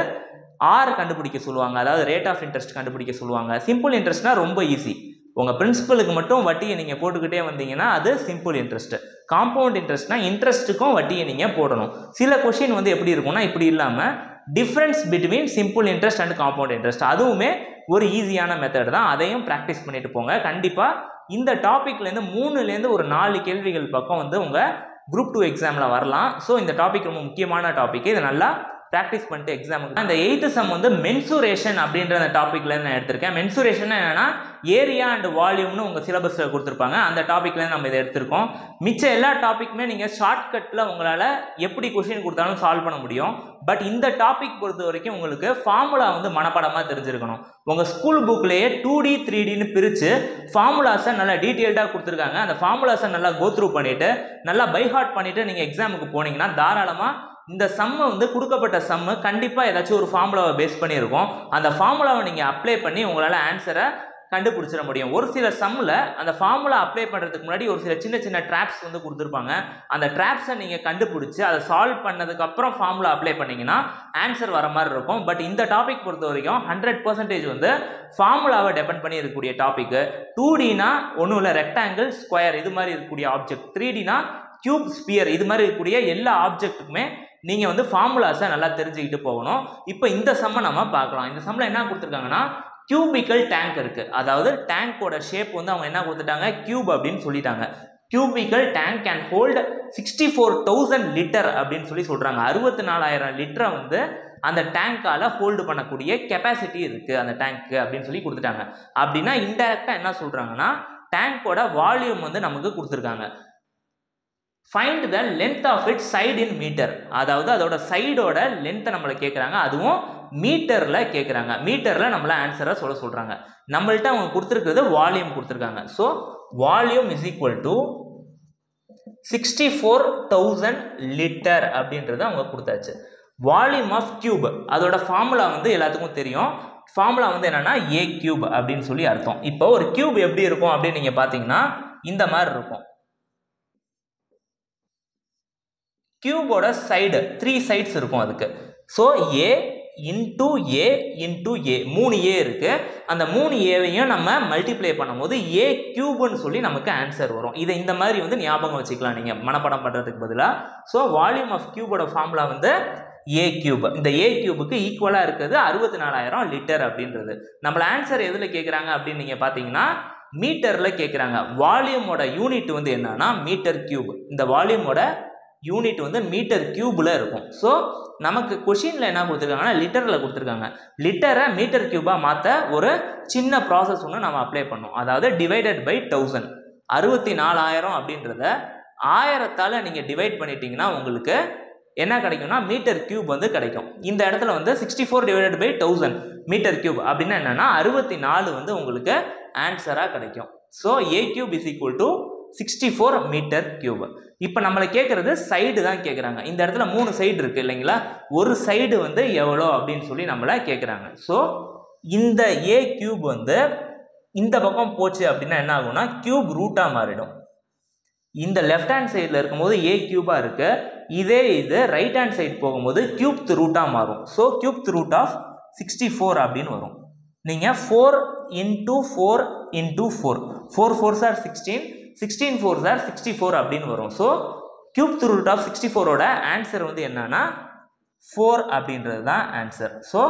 ஆர் கண்டுபிடிக்க சொல்லுவாங்க, அதாவது ரேட் ஆஃப் இன்ட்ரெஸ்ட் கண்டுபிடிக்க சொல்லுவாங்க. சிம்பிள் இன்ட்ரெஸ்ட்னா ரொம்ப ஈஸி. உங்கள் பிரின்சிபலுக்கு மட்டும் வட்டியை நீங்கள் போட்டுக்கிட்டே வந்தீங்கன்னா அது சிம்பிள் இன்ட்ரெஸ்ட். காம்பவுண்ட் இன்ட்ரெஸ்ட்னா இன்ட்ரெஸ்ட்டுக்கும் வட்டியை நீங்கள் போடணும். சில கொஷின் வந்து எப்படி இருக்கும்னா இப்படி இல்லாமல் difference between simple interest and compound interest, அதுவுமே ஒரு ஈஸியான மெத்தட் தான். அதையும் ப்ராக்டிஸ் பண்ணிட்டு போங்க. கண்டிப்பாக இந்த டாப்பிக்லேருந்து 3லேருந்து ஒரு 4 கேள்விகள் பக்கம் வந்து உங்கள் குரூப் 2 எக்ஸாமில் வரலாம். ஸோ இந்த டாபிக் ரொம்ப முக்கியமான டாபிக். இதை நல்லா ப்ராக்டிஸ் பண்ணிட்டு எக்ஸாமுக்கு. இந்த 8th சம் வந்து மென்சுரேஷன் அப்படின்ற அந்த டாப்பிக்லேருந்து நான் எடுத்திருக்கேன். மென்சுரேஷன் என்னன்னா ஏரியா அண்ட் வால்யூம்னு உங்கள் சிலபஸில் கொடுத்துருப்பாங்க. அந்த டாப்பிக்லேருந்து நம்ம இதை எடுத்திருக்கோம். மிச்ச எல்லா டாப்பிக்குமே நீங்கள் ஷார்ட்கட்டில் உங்களால் எப்படி கொஷின் கொடுத்தாலும் சால்வ் பண்ண முடியும். பட் இந்த டாபிக் பொறுத்த வரைக்கும் உங்களுக்கு ஃபார்முலா வந்து மனப்பாடமாக தெரிஞ்சிருக்கணும். உங்கள் ஸ்கூல் புக்லேயே 2D 3Dன்னு பிரித்து ஃபார்முலாஸை நல்லா டீட்டெயில்டாக கொடுத்துருக்காங்க. அந்த ஃபார்முலாஸை நல்லா கோத்ரூ பண்ணிவிட்டு நல்லா பைஹார்ட் பண்ணிவிட்டு நீங்கள் எக்ஸாமுக்கு போனீங்கன்னா தாராளமாக இந்த சம்மை வந்து கொடுக்கப்பட்ட சம்மு கண்டிப்பாக ஏதாச்சும் ஒரு ஃபார்முலாவை பேஸ் பண்ணியிருக்கோம். அந்த ஃபார்முலாவை நீங்கள் அப்ளை பண்ணி உங்களால் ஆன்சரை கண்டுபிடிச்சிட முடியும். ஒரு சில சம்மில் அந்த ஃபார்முலா அப்ளை பண்ணுறதுக்கு முன்னாடி ஒரு சில சின்ன சின்ன ட்ராப்ஸ் வந்து கொடுத்துருப்பாங்க. அந்த ட்ராப்ஸை நீங்கள் கண்டுபிடிச்சி அதை சால்வ் பண்ணதுக்கப்புறம் ஃபார்முலா அப்ளை பண்ணிங்கன்னா ஆன்சர் வர மாதிரி இருக்கும். பட் இந்த டாபிக் பொறுத்த வரைக்கும் 100% வந்து ஃபார்முலாவை டிபெண்ட் பண்ணி இருக்கக்கூடிய டாப்பிக்கு. 2Dனா ஒன்றும் இல்லை, ரெக்டாங்கிள் ஸ்கொயர் இது மாதிரி இருக்கக்கூடிய ஆப்ஜெக்ட். 3Dனா கியூப் ஸ்பியர் இது மாதிரி இருக்கக்கூடிய எல்லா ஆப்ஜெக்ட்டுக்குமே நீங்கள் வந்து ஃபார்முலாஸை நல்லா தெரிஞ்சுக்கிட்டு போகணும். இப்போ இந்த சம்மை நம்ம பார்க்கலாம். இந்த சம்மில் என்ன கொடுத்துருக்காங்கன்னா கியூபிக்கல் டேங்க் இருக்குது. அதாவது டேங்கோட ஷேப் வந்து அவங்க என்ன கொடுத்துட்டாங்க? கியூப் அப்படின்னு சொல்லிட்டாங்க. Cubical tank can hold 64,000 litre அப்படின்னு சொல்லி சொல்கிறாங்க. 64,000 லிட்டரை வந்து அந்த டேங்கால் ஹோல்டு பண்ணக்கூடிய கெப்பாசிட்டி இருக்குது அந்த டேங்க்கு அப்படின்னு சொல்லி கொடுத்துட்டாங்க. அப்படின்னா இன்டெரக்டாக என்ன சொல்கிறாங்கன்னா டேங்கோட வால்யூம் வந்து நமக்கு கொடுத்துருக்காங்க. Find the length of it side in metre. அதாவது அதோட சைடோட லென்த்தை நம்மளை கேட்குறாங்க, அதுவும் மீட்டரில் கேட்குறாங்க. மீட்டரில் நம்மளை ஆன்சரை சொல்கிறாங்க. நம்மள்ட்ட அவங்க கொடுத்துருக்கிறது வால்யூம் கொடுத்துருக்காங்க. So volume is equal to 64,000 litre அப்படின்றது அவங்க கொடுத்தாச்சு. வால்யூம் ஆஃப் கியூப் அதோட ஃபார்முலா வந்து எல்லாத்துக்கும் தெரியும். ஃபார்முலா வந்து என்னென்னா ஏ கியூப் அப்படின்னு சொல்லி அர்த்தம். இப்போ ஒரு கியூப் எப்படி இருக்கும் அப்படின்னு நீங்கள் பார்த்தீங்கன்னா இந்த மாதிரி இருக்கும். கியூபோட சைடு 3 சைட்ஸ் இருக்கும் அதுக்கு. So A into A into A 3 ஏ இருக்குது. அந்த 3 ஏவையும் நம்ம மல்டிப்ளை பண்ணும்போது ஏ கியூப்னு சொல்லி நமக்கு ஆன்சர் வரும். இதை இந்த மாதிரி வந்து ஞாபகம் வச்சுக்கலாம் நீங்கள் மனப்பாடம் பண்ணுறதுக்கு பதிலாக. ஸோ வால்யூம் ஆஃப் கியூபோட ஃபார்முலா வந்து ஏ கியூப். இந்த ஏ கியூபுக்கு ஈக்குவலாக இருக்கிறது 64,000 லிட்டர் அப்படின்றது. நம்மள ஆன்சர் எதில் கேட்குறாங்க அப்படின்னு நீங்கள் பார்த்தீங்கன்னா மீட்டரில் கேட்குறாங்க. வால்யூமோட யூனிட் வந்து என்னன்னா மீட்டர் கியூப். இந்த வால்யூமோட யூனிட் வந்து மீட்டர் கியூபில் இருக்கும். ஸோ நமக்கு கொஷினில் என்ன கொடுத்துருக்காங்கன்னா லிட்டரில் கொடுத்துருக்காங்க. லிட்டரை மீட்டர் கியூபாக மாற்ற ஒரு சின்ன ப்ராசஸ் ஒன்று நம்ம அப்ளை பண்ணோம். அதாவது டிவைடட் பை 1000. 64,000 அப்படின்றத 1000ஆல் நீங்கள் டிவைட் பண்ணிட்டீங்கன்னா உங்களுக்கு என்ன கிடைக்கும்னா மீட்டர் கியூப் வந்து கிடைக்கும். இந்த இடத்துல வந்து 64 டிவைடட் பை 1000 மீட்டர் கியூப் அப்படின்னா என்னன்னா 64 வந்து உங்களுக்கு ஆன்சராக கிடைக்கும். So A cube is equal to 64 metre cube. இப்போ நம்மளை கேட்குறது சைடு தான் கேட்குறாங்க. இந்த இடத்துல 3 சைடு இருக்குது இல்லைங்களா, ஒரு சைடு வந்து எவ்வளோ அப்படின்னு சொல்லி நம்மளை கேட்குறாங்க. ஸோ இந்த ஏ கியூப் வந்து இந்த பக்கம் போச்சு அப்படின்னா என்ன ஆகும்னா கியூப் ரூட்டாக மாறிடும். இந்த லெஃப்ட் ஹேண்ட் சைடில் இருக்கும்போது ஏ கியூபாக இருக்குது, இதே இது ரைட் ஹேண்ட் சைடு போகும்போது கியூப் ரூட்டாக மாறும். ஸோ கியூப் ரூட் ஆஃப் 64 அப்படின்னு வரும். நீங்கள் 4 into 4 into 4 4 4s are 16 16 4s are 64 அப்படின்னு வரும். ஸோ கியூப் ரூட் ஆஃப் 64ஓட ஆன்சர் வந்து என்னன்னா 4 அப்படின்றது தான் ஆன்சர். ஸோ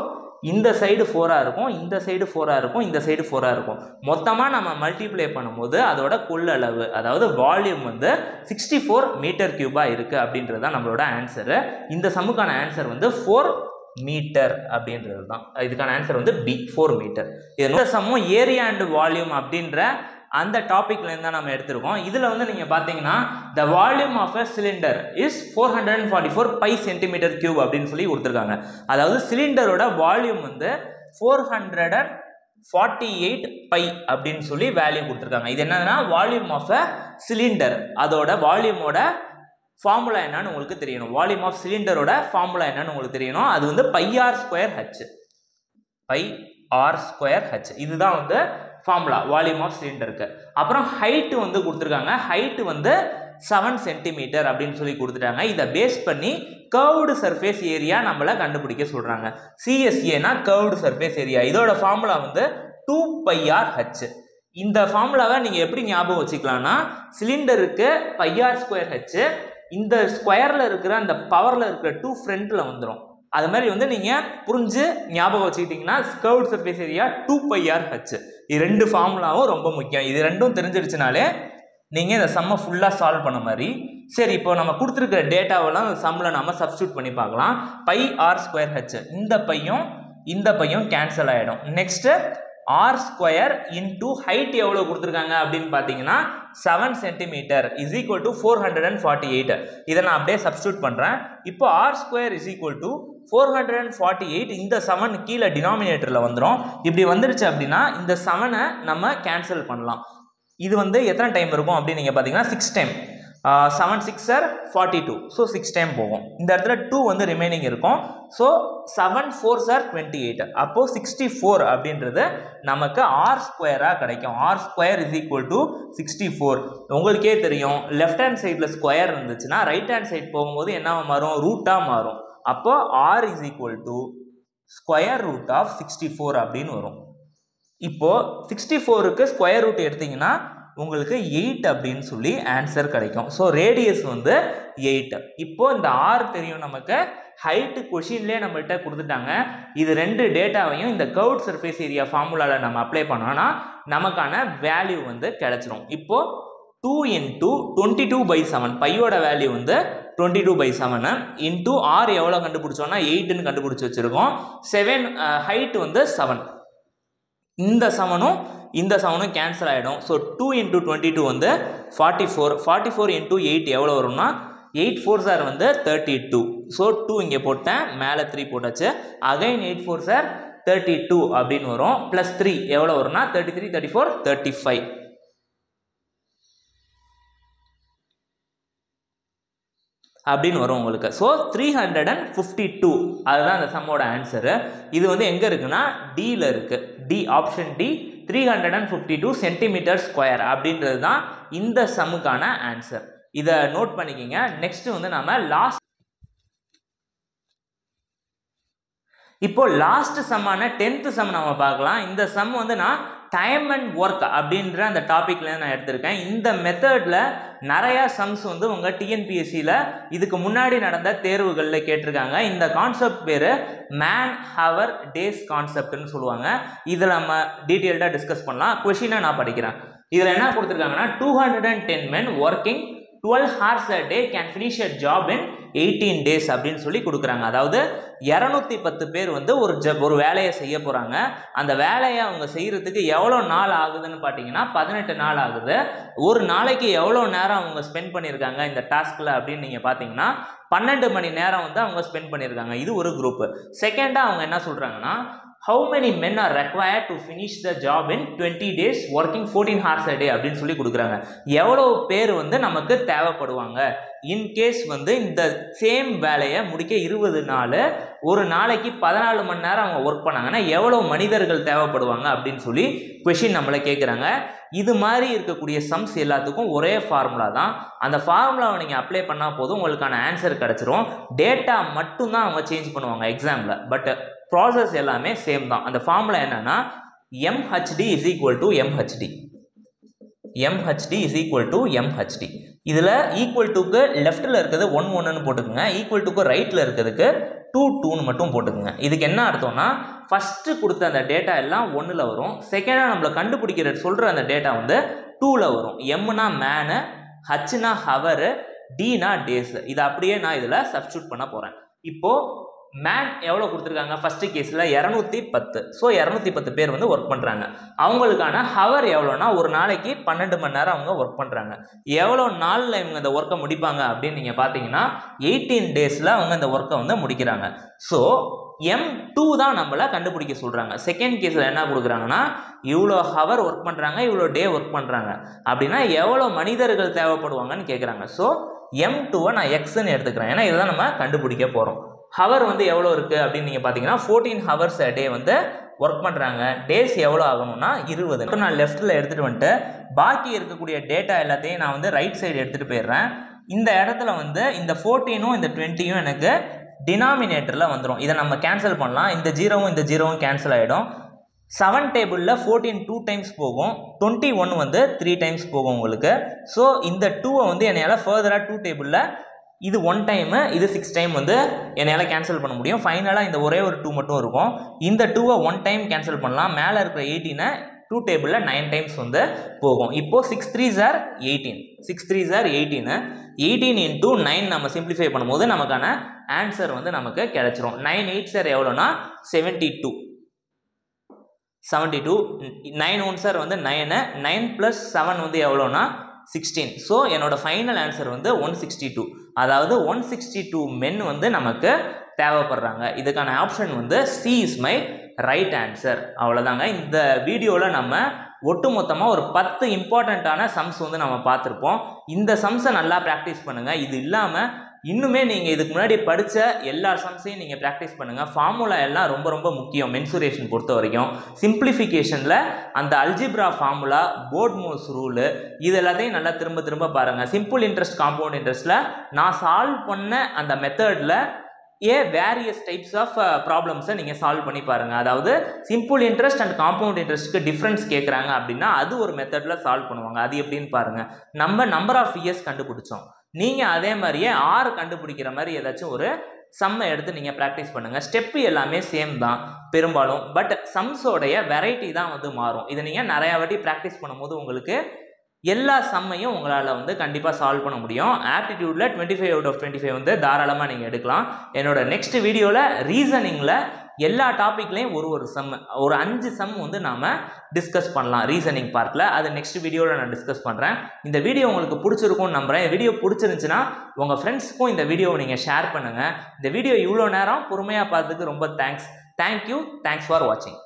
இந்த சைடு 4ஆக இருக்கும், இந்த சைடு 4ஆக இருக்கும், இந்த சைடு 4ஆக இருக்கும். மொத்தமாக நம்ம மல்டிப்ளை பண்ணும்போது அதோட கொள்ளளவு அதாவது வால்யூம் வந்து 64 மீட்டர் கியூபாக இருக்குது அப்படின்றது தான் நம்மளோட ஆன்சரு. இந்த சம்முக்கான ஆன்சர் வந்து 4 மீட்டர் அப்படின்றது தான். இதுக்கான ஆன்சர் வந்து பி 4 மீட்டர். இந்த சம்மும் ஏரியா அண்ட் வால்யூம் அப்படின்ற அந்த டாபிக்லேருந்து தான் நம்ம எடுத்திருக்கோம். இதில் வந்து நீங்கள் பார்த்தீங்கன்னா the volume of a cylinder is 444 pi centimetre cube அப்படின்னு சொல்லி கொடுத்துருக்காங்க. அதாவது சிலிண்டரோட வால்யூம் வந்து 448 பை அப்படின்னு சொல்லி வேல்யூ கொடுத்துருக்காங்க. இது என்னன்னா வால்யூம் ஆஃப் அ சிலிண்டர், அதோட வால்யூமோட ஃபார்முலா என்னன்னு உங்களுக்கு தெரியணும். வால்யூம் ஆஃப் சிலிண்டரோட ஃபார்முலா என்னன்னு உங்களுக்கு தெரியணும். அது வந்து πr²h πr²h இதுதான் வந்து ஃபார்முலா வால்யூம் ஆஃப் சிலிண்டருக்கு. அப்புறம் ஹைட்டு வந்து கொடுத்துருக்காங்க. ஹைட்டு வந்து 7 சென்டிமீட்டர் அப்படின்னு சொல்லி கொடுத்துட்டாங்க. இதை பேஸ் பண்ணி கர்வ்டு சர்ஃபேஸ் ஏரியா நம்மளை கண்டுபிடிக்க சொல்கிறாங்க. சிஎஸ்ஏனா கர்வ்டு சர்ஃபேஸ் ஏரியா. இதோட ஃபார்முலா வந்து 2πr/h. இந்த ஃபார்முலாவை நீங்கள் எப்படி ஞாபகம் வச்சுக்கலாம்னா சிலிண்டருக்கு πr²h, இந்த ஸ்கொயரில் இருக்கிற அந்த பவரில் இருக்கிற 2 ஃப்ரண்ட்டில் வந்துடும். அது மாதிரி வந்து நீங்கள் புரிஞ்சு ஞாபகம் வச்சுக்கிட்டிங்கன்னா கர்வ்டு சர்ஃபேஸ் ஏரியா 2πr/h. இது ரெண்டு ஃபார்முலாவும் ரொம்ப முக்கியம். இது ரெண்டும் தெரிஞ்சிருச்சுனாலே நீங்கள் இந்த சம்மை ஃபுல்லாக சால்வ் பண்ண மாதிரி. சரி, இப்போ நம்ம கொடுத்துருக்கிற டேட்டாவெல்லாம் இந்த சம்மில் நம்ம சப்ஸ்டியூட் பண்ணி பார்க்கலாம். πr²h இந்த பையும் கேன்சல் ஆகிடும். நெக்ஸ்ட்டு r² இன்டூ ஹைட் எவ்வளோ கொடுத்துருக்காங்க அப்படின்னு பார்த்தீங்கன்னா 7 சென்டிமீட்டர் இஸ் ஈக்குவல் டு 448. இதை நான் அப்படியே சப்ஸ்டியூட் பண்ணுறேன். இப்போ r² இஸ் ஈக்குவல் டு 448. இந்த 7 கீழே டினாமினேட்டரில் வந்துடும். இப்படி வந்துருச்சு அப்படின்னா இந்த 7 நம்ம கேன்சல் பண்ணலாம். இது வந்து எத்தனை டைம் இருக்கும் அப்படின்னு நீங்கள் பார்த்தீங்கன்னா 6 டைம். 7 6 are 42. ஸோ 6 டைம் போகும். இந்த இடத்துல 2 வந்து ரிமைனிங் இருக்கும். So 7 4s are 28. அப்போது 64 அப்படின்றது நமக்கு r² கிடைக்கும். r² is equal to 64. உங்களுக்கே தெரியும், லெஃப்ட் ஹேண்ட் சைடில் ஸ்கொயர் இருந்துச்சுன்னா ரைட் ஹேண்ட் சைட் போகும்போது என்ன மாறும், ரூட்டாக மாறும். அப்போ r is equal to square root of 64 அப்படின்னு வரும். இப்போது 64க்கு ஸ்கொயர் ரூட் எடுத்திங்கன்னா உங்களுக்கு 8 அப்படின்னு சொல்லி ஆன்சர் கிடைக்கும். ஸோ ரேடியஸ் வந்து 8. இப்போ இந்த r தெரியும் நமக்கு, ஹைட்டு கொஷின்லேயே நம்மள்கிட்ட கொடுத்துட்டாங்க. இது ரெண்டு டேட்டாவையும் இந்த கர்வ்ட் சர்ஃபேஸ் ஏரியா ஃபார்முலாவில் நம்ம அப்ளை பண்ணோன்னா நமக்கான வேல்யூ வந்து கிடைச்சிரும். இப்போது 2 into 22/7 பையோட வேல்யூ வந்து 22/7 இன்டூ r எவ்வளோ கண்டுபிடிச்சோன்னா 8ன்னு கண்டுபிடிச்சி வச்சுருக்கோம். 7 ஹைட் வந்து 7. இந்த 7ம் இந்த 7ம் கேன்சல் ஆகிடும். ஸோ 2 into 22 வந்து 44. 44 into 8 எவ்வளோ வரும்னா 8 4s are வந்து 32. ஸோ 2 இங்கே போட்டேன், மேலே 3 போட்டாச்சு. அகைன் 8 4s are 32 அப்படின்னு வரும். ப்ளஸ் 3 எவ்வளோ வரும்னா 33 34 35 அப்படின்னு வரும் உங்களுக்கு. ஸோ 352 அதுதான் அந்த சம்மோட ஆன்சரு. இது வந்து எங்கே இருக்குன்னா டியில் இருக்குது. D option D 352 centimetre square அப்படின்றது தான் இந்த சம்முக்கான ஆன்சர். இதை நோட் பண்ணிக்கிங்க. நெக்ஸ்ட் வந்து நம்ம இப்போ லாஸ்ட் சம்மான 10th சம் நம்ம பார்க்கலாம். இந்த சம் வந்து நான் டைம் அண்ட் ஒர்க் அப்படின்ற அந்த டாப்பிக்ல நான் எடுத்திருக்கேன். இந்த மெத்தடில் நிறையா சம்ஸ் வந்து உங்கள் டிஎன்பிஎஸ்சியில் இதுக்கு முன்னாடி நடந்த தேர்வுகளில் கேட்டிருக்காங்க. இந்த கான்செப்ட் பேர் மேன் ஹவர் டேஸ் கான்செப்ட்னு சொல்லுவாங்க. இதில் நம்ம டீட்டெயில்டாக டிஸ்கஸ் பண்ணலாம். கொஷினை நான் படிக்கிறேன். இதில் என்ன கொடுத்துருக்காங்கன்னா 210 men working 12 hours a day can finish a job in 18 days அப்படின்னு சொல்லி கொடுக்குறாங்க. அதாவது 210 பேர் வந்து ஒரு வேலையை செய்ய போகிறாங்க. அந்த வேலையை அவங்க செய்கிறதுக்கு எவ்வளோ நாள் ஆகுதுன்னு பார்த்தீங்கன்னா 18 நாள் ஆகுது. ஒரு நாளைக்கு எவ்வளோ நேரம் அவங்க ஸ்பெண்ட் பண்ணியிருக்காங்க இந்த டாஸ்கில் அப்படின்னு நீங்கள் பார்த்தீங்கன்னா 12 மணி நேரம் வந்து அவங்க ஸ்பெண்ட் பண்ணியிருக்காங்க. இது ஒரு குரூப்பு. செகண்டாக அவங்க என்ன சொல்கிறாங்கன்னா, how many men are required to finish the job in 20 days working 14 hours a day அப்படின்னு சொல்லி கொடுக்குறாங்க. எவ்வளோ பேர் வந்து நமக்கு தேவைப்படுவாங்க இன்கேஸ் வந்து இந்த சேம் வேலையை முடிக்க 20 நாள் ஒரு நாளைக்கு 14 மணி நேரம் அவங்க ஒர்க் பண்ணாங்கன்னா எவ்வளோ மனிதர்கள் தேவைப்படுவாங்க அப்படின்னு சொல்லி கொஷின் நம்மளை கேட்குறாங்க. இது மாதிரி இருக்கக்கூடிய சம்ஸ் எல்லாத்துக்கும் ஒரே ஃபார்முலா தான். அந்த ஃபார்முலாவை நீங்கள் அப்ளை பண்ணால் போதும், உங்களுக்கான ஆன்சர் கிடச்சிரும். டேட்டா மட்டும்தான் அவங்க சேஞ்ச் பண்ணுவாங்க எக்ஸாமில், பட் ப்ராசஸ் எல்லாமே சேம் தான். அந்த ஃபார்முலா என்னன்னா MHD is equal to MHD. MHD is equal to MHD. இதில் ஈக்குவல் டுக்கு லெஃப்ட்டில் இருக்கிறது 1 1ன்னு போட்டுக்கோங்க, ஈக்குவல் டுக்கு ரைட்டில் இருக்கிறதுக்கு 2 2ன்னு மட்டும் போட்டுக்கோங்க. இதுக்கு என்ன அர்த்தம்னா, ஃபஸ்ட்டு கொடுத்த அந்த டேட்டா எல்லாம் 1ல் வரும், செகண்டாக நம்மளை கண்டுபிடிக்கிற சொல்கிற அந்த டேட்டா வந்து 2ல் வரும். எம்னா மேனு, ஹச்னா ஹவரு, டினா டேஸு. இதை அப்படியே நான் இதில் சப்ஸ்டியூட் பண்ண போகிறேன். இப்போது மேன் எவ்வளோ கொடுத்துருக்காங்க, ஃபஸ்ட்டு கேஸில் 210. ஸோ 210 பேர் வந்து ஒர்க் பண்ணுறாங்க. அவங்களுக்கான ஹவர் எவ்வளோனா ஒரு நாளைக்கு 12 மணி நேரம் அவங்க ஒர்க் பண்ணுறாங்க. எவ்வளோ நாளில் இவங்க இந்த ஒர்க்கை முடிப்பாங்க அப்படின்னு நீங்கள் பார்த்தீங்கன்னா 18 டேஸில் அவங்க இந்த ஒர்க்கை வந்து முடிக்கிறாங்க. ஸோ M2 தான் நம்மளை கண்டுபிடிக்க சொல்கிறாங்க. செகண்ட் கேஸில் என்ன கொடுக்குறாங்கன்னா, இவ்வளோ ஹவர் ஒர்க் பண்ணுறாங்க, இவ்வளோ டே ஒர்க் பண்ணுறாங்க அப்படின்னா எவ்வளோ மனிதர்கள் தேவைப்படுவாங்கன்னு கேட்குறாங்க. ஸோ M2வை நான் எக்ஸ்ன்னு எடுத்துக்கிறேன், ஏன்னா இதை தான் நம்ம கண்டுபிடிக்க போகிறோம். ஹவர் வந்து எவ்வளோ இருக்குது அப்படின்னு நீங்கள் பார்த்தீங்கன்னா 14 hours a day வந்து ஒர்க் பண்ணுறாங்க. டேஸ் எவ்வளோ ஆகணும்னா 20. நான் லெஃப்ட்டில் எடுத்துகிட்டு வந்துட்டு பாக்கி இருக்கக்கூடிய டேட்டா எல்லாத்தையும் நான் வந்து ரைட் சைடு எடுத்துகிட்டு போயிடுறேன். இந்த இடத்துல வந்து இந்த 14ம் இந்த 20யும் எனக்கு டினாமினேட்டரில் வந்துடும். இதை நம்ம கேன்சல் பண்ணலாம். இந்த 0வும் இந்த 0வும் கேன்சல் ஆகிடும். 7 டேபிளில் 14 2 டைம்ஸ் போகும், 21 வந்து 3 டைம்ஸ் போகும் உங்களுக்கு. ஸோ இந்த 2வை வந்து என்னையால் ஃபர்தராக 2 டேபிளில் இது 1 டைமு, இது 6 டைம் வந்து என்னால் கேன்சல் பண்ண முடியும். ஃபைனலாக இந்த ஒரே ஒரு 2 மட்டும் இருக்கும். இந்த 2வை 1 டைம் கேன்சல் பண்ணலாம். மேலே இருக்கிற 18 2 டேபிளில் 9 டைம்ஸ் வந்து போகும். இப்போது 6 3s are 18, 6 3s are 18. 18 into 9 நம்ம சிம்பிளிஃபை பண்ணும்போது நமக்கான ஆன்சர் வந்து நமக்கு கிடைச்சிரும். 9 8s are எவ்வளோனா 72. 9 1s are வந்து 9, 9 + 7 வந்து எவ்வளோனா 16. ஸோ என்னோட ஃபைனல் ஆன்சர் வந்து 162. அதாவது 162 மென் வந்து நமக்கு தேவைப்படுறாங்க. இதுக்கான ஆப்ஷன் வந்து C is my right answer. அவ்வளோதாங்க. இந்த வீடியோவில் நம்ம ஒட்டுமொத்தமாக ஒரு 10 இம்பார்ட்டண்ட்டான சம்ஸ் வந்து நம்ம பார்த்துருப்போம். இந்த சம்ஸை நல்லா ப்ராக்டிஸ் பண்ணுங்கள். இது இல்லாமல் இன்னுமே நீங்கள் இதுக்கு முன்னாடி படித்த எல்லா சம்ஸையும் நீங்கள் ப்ராக்டிஸ் பண்ணுங்கள். ஃபார்முலா எல்லாம் ரொம்ப ரொம்ப முக்கியம் மென்சுரேஷன் பொறுத்த வரைக்கும். சிம்பிளிஃபிகேஷனில் அந்த அல்ஜிப்ரா ஃபார்முலா, போர்ட்மோஸ் ரூலு, இது எல்லாத்தையும் நல்லா திரும்ப திரும்ப பாருங்கள். சிம்பிள் இன்ட்ரெஸ்ட், காம்பவுண்ட் இன்ட்ரெஸ்ட்டில் நான் சால்வ் பண்ண அந்த மெத்தடில் வேரியஸ் டைப்ஸ் ஆஃப் ப்ராப்ளம்ஸை நீங்கள் சால்வ் பண்ணி பாருங்கள். அதாவது சிம்பிள் இன்ட்ரெஸ்ட் அண்ட் காம்பவுண்ட் இன்ட்ரெஸ்ட்டுக்கு டிஃப்ரென்ஸ் கேட்குறாங்க அப்படின்னா அது ஒரு மெத்தடில் சால்வ் பண்ணுவாங்க. அது எப்படின்னு பாருங்கள். நம்ம நம்பர் ஆஃப் இயர்ஸ் கண்டுபிடிச்சோம், நீங்கள் அதே மாதிரியே 6 கண்டுபிடிக்கிற மாதிரி ஏதாச்சும் ஒரு சம்மை எடுத்து நீங்கள் ப்ராக்டிஸ் பண்ணுங்கள். ஸ்டெப்பு எல்லாமே சேம் தான் பெரும்பாலும், பட் சம்ஸோடைய வெரைட்டி தான் வந்து மாறும். இதை நீங்கள் நிறையா வாட்டி ப்ராக்டிஸ் பண்ணும்போது உங்களுக்கு எல்லா சம்மையும் உங்களால் வந்து கண்டிப்பாக சால்வ் பண்ண முடியும். ஆப்டிடியூடில் 25 out of 25 வந்து தாராளமாக நீங்கள் எடுக்கலாம். என்னோட நெக்ஸ்ட் வீடியோவில் ரீசனிங்கில் எல்லா டாப்பிக்லேயும் ஒரு சம், ஒரு 5 சம் வந்து நாம் டிஸ்கஸ் பண்ணலாம் ரீசனிங் பார்ட்டில். அது நெக்ஸ்ட் வீடியோவில் நான் டிஸ்கஸ் பண்ணுறேன். இந்த வீடியோ உங்களுக்கு பிடிச்சிருக்கும்னு நம்புகிறேன். வீடியோ பிடிச்சிருந்துச்சுன்னா உங்கள் ஃப்ரெண்ட்ஸுக்கும் இந்த வீடியோவை நீங்கள் ஷேர் பண்ணுங்கள். இந்த வீடியோ இவ்வளோ நேரம் பொறுமையாக பார்த்ததுக்கு ரொம்ப தேங்க்ஸ். தேங்க்யூ. தேங்க்ஸ் ஃபார் வாட்சிங்.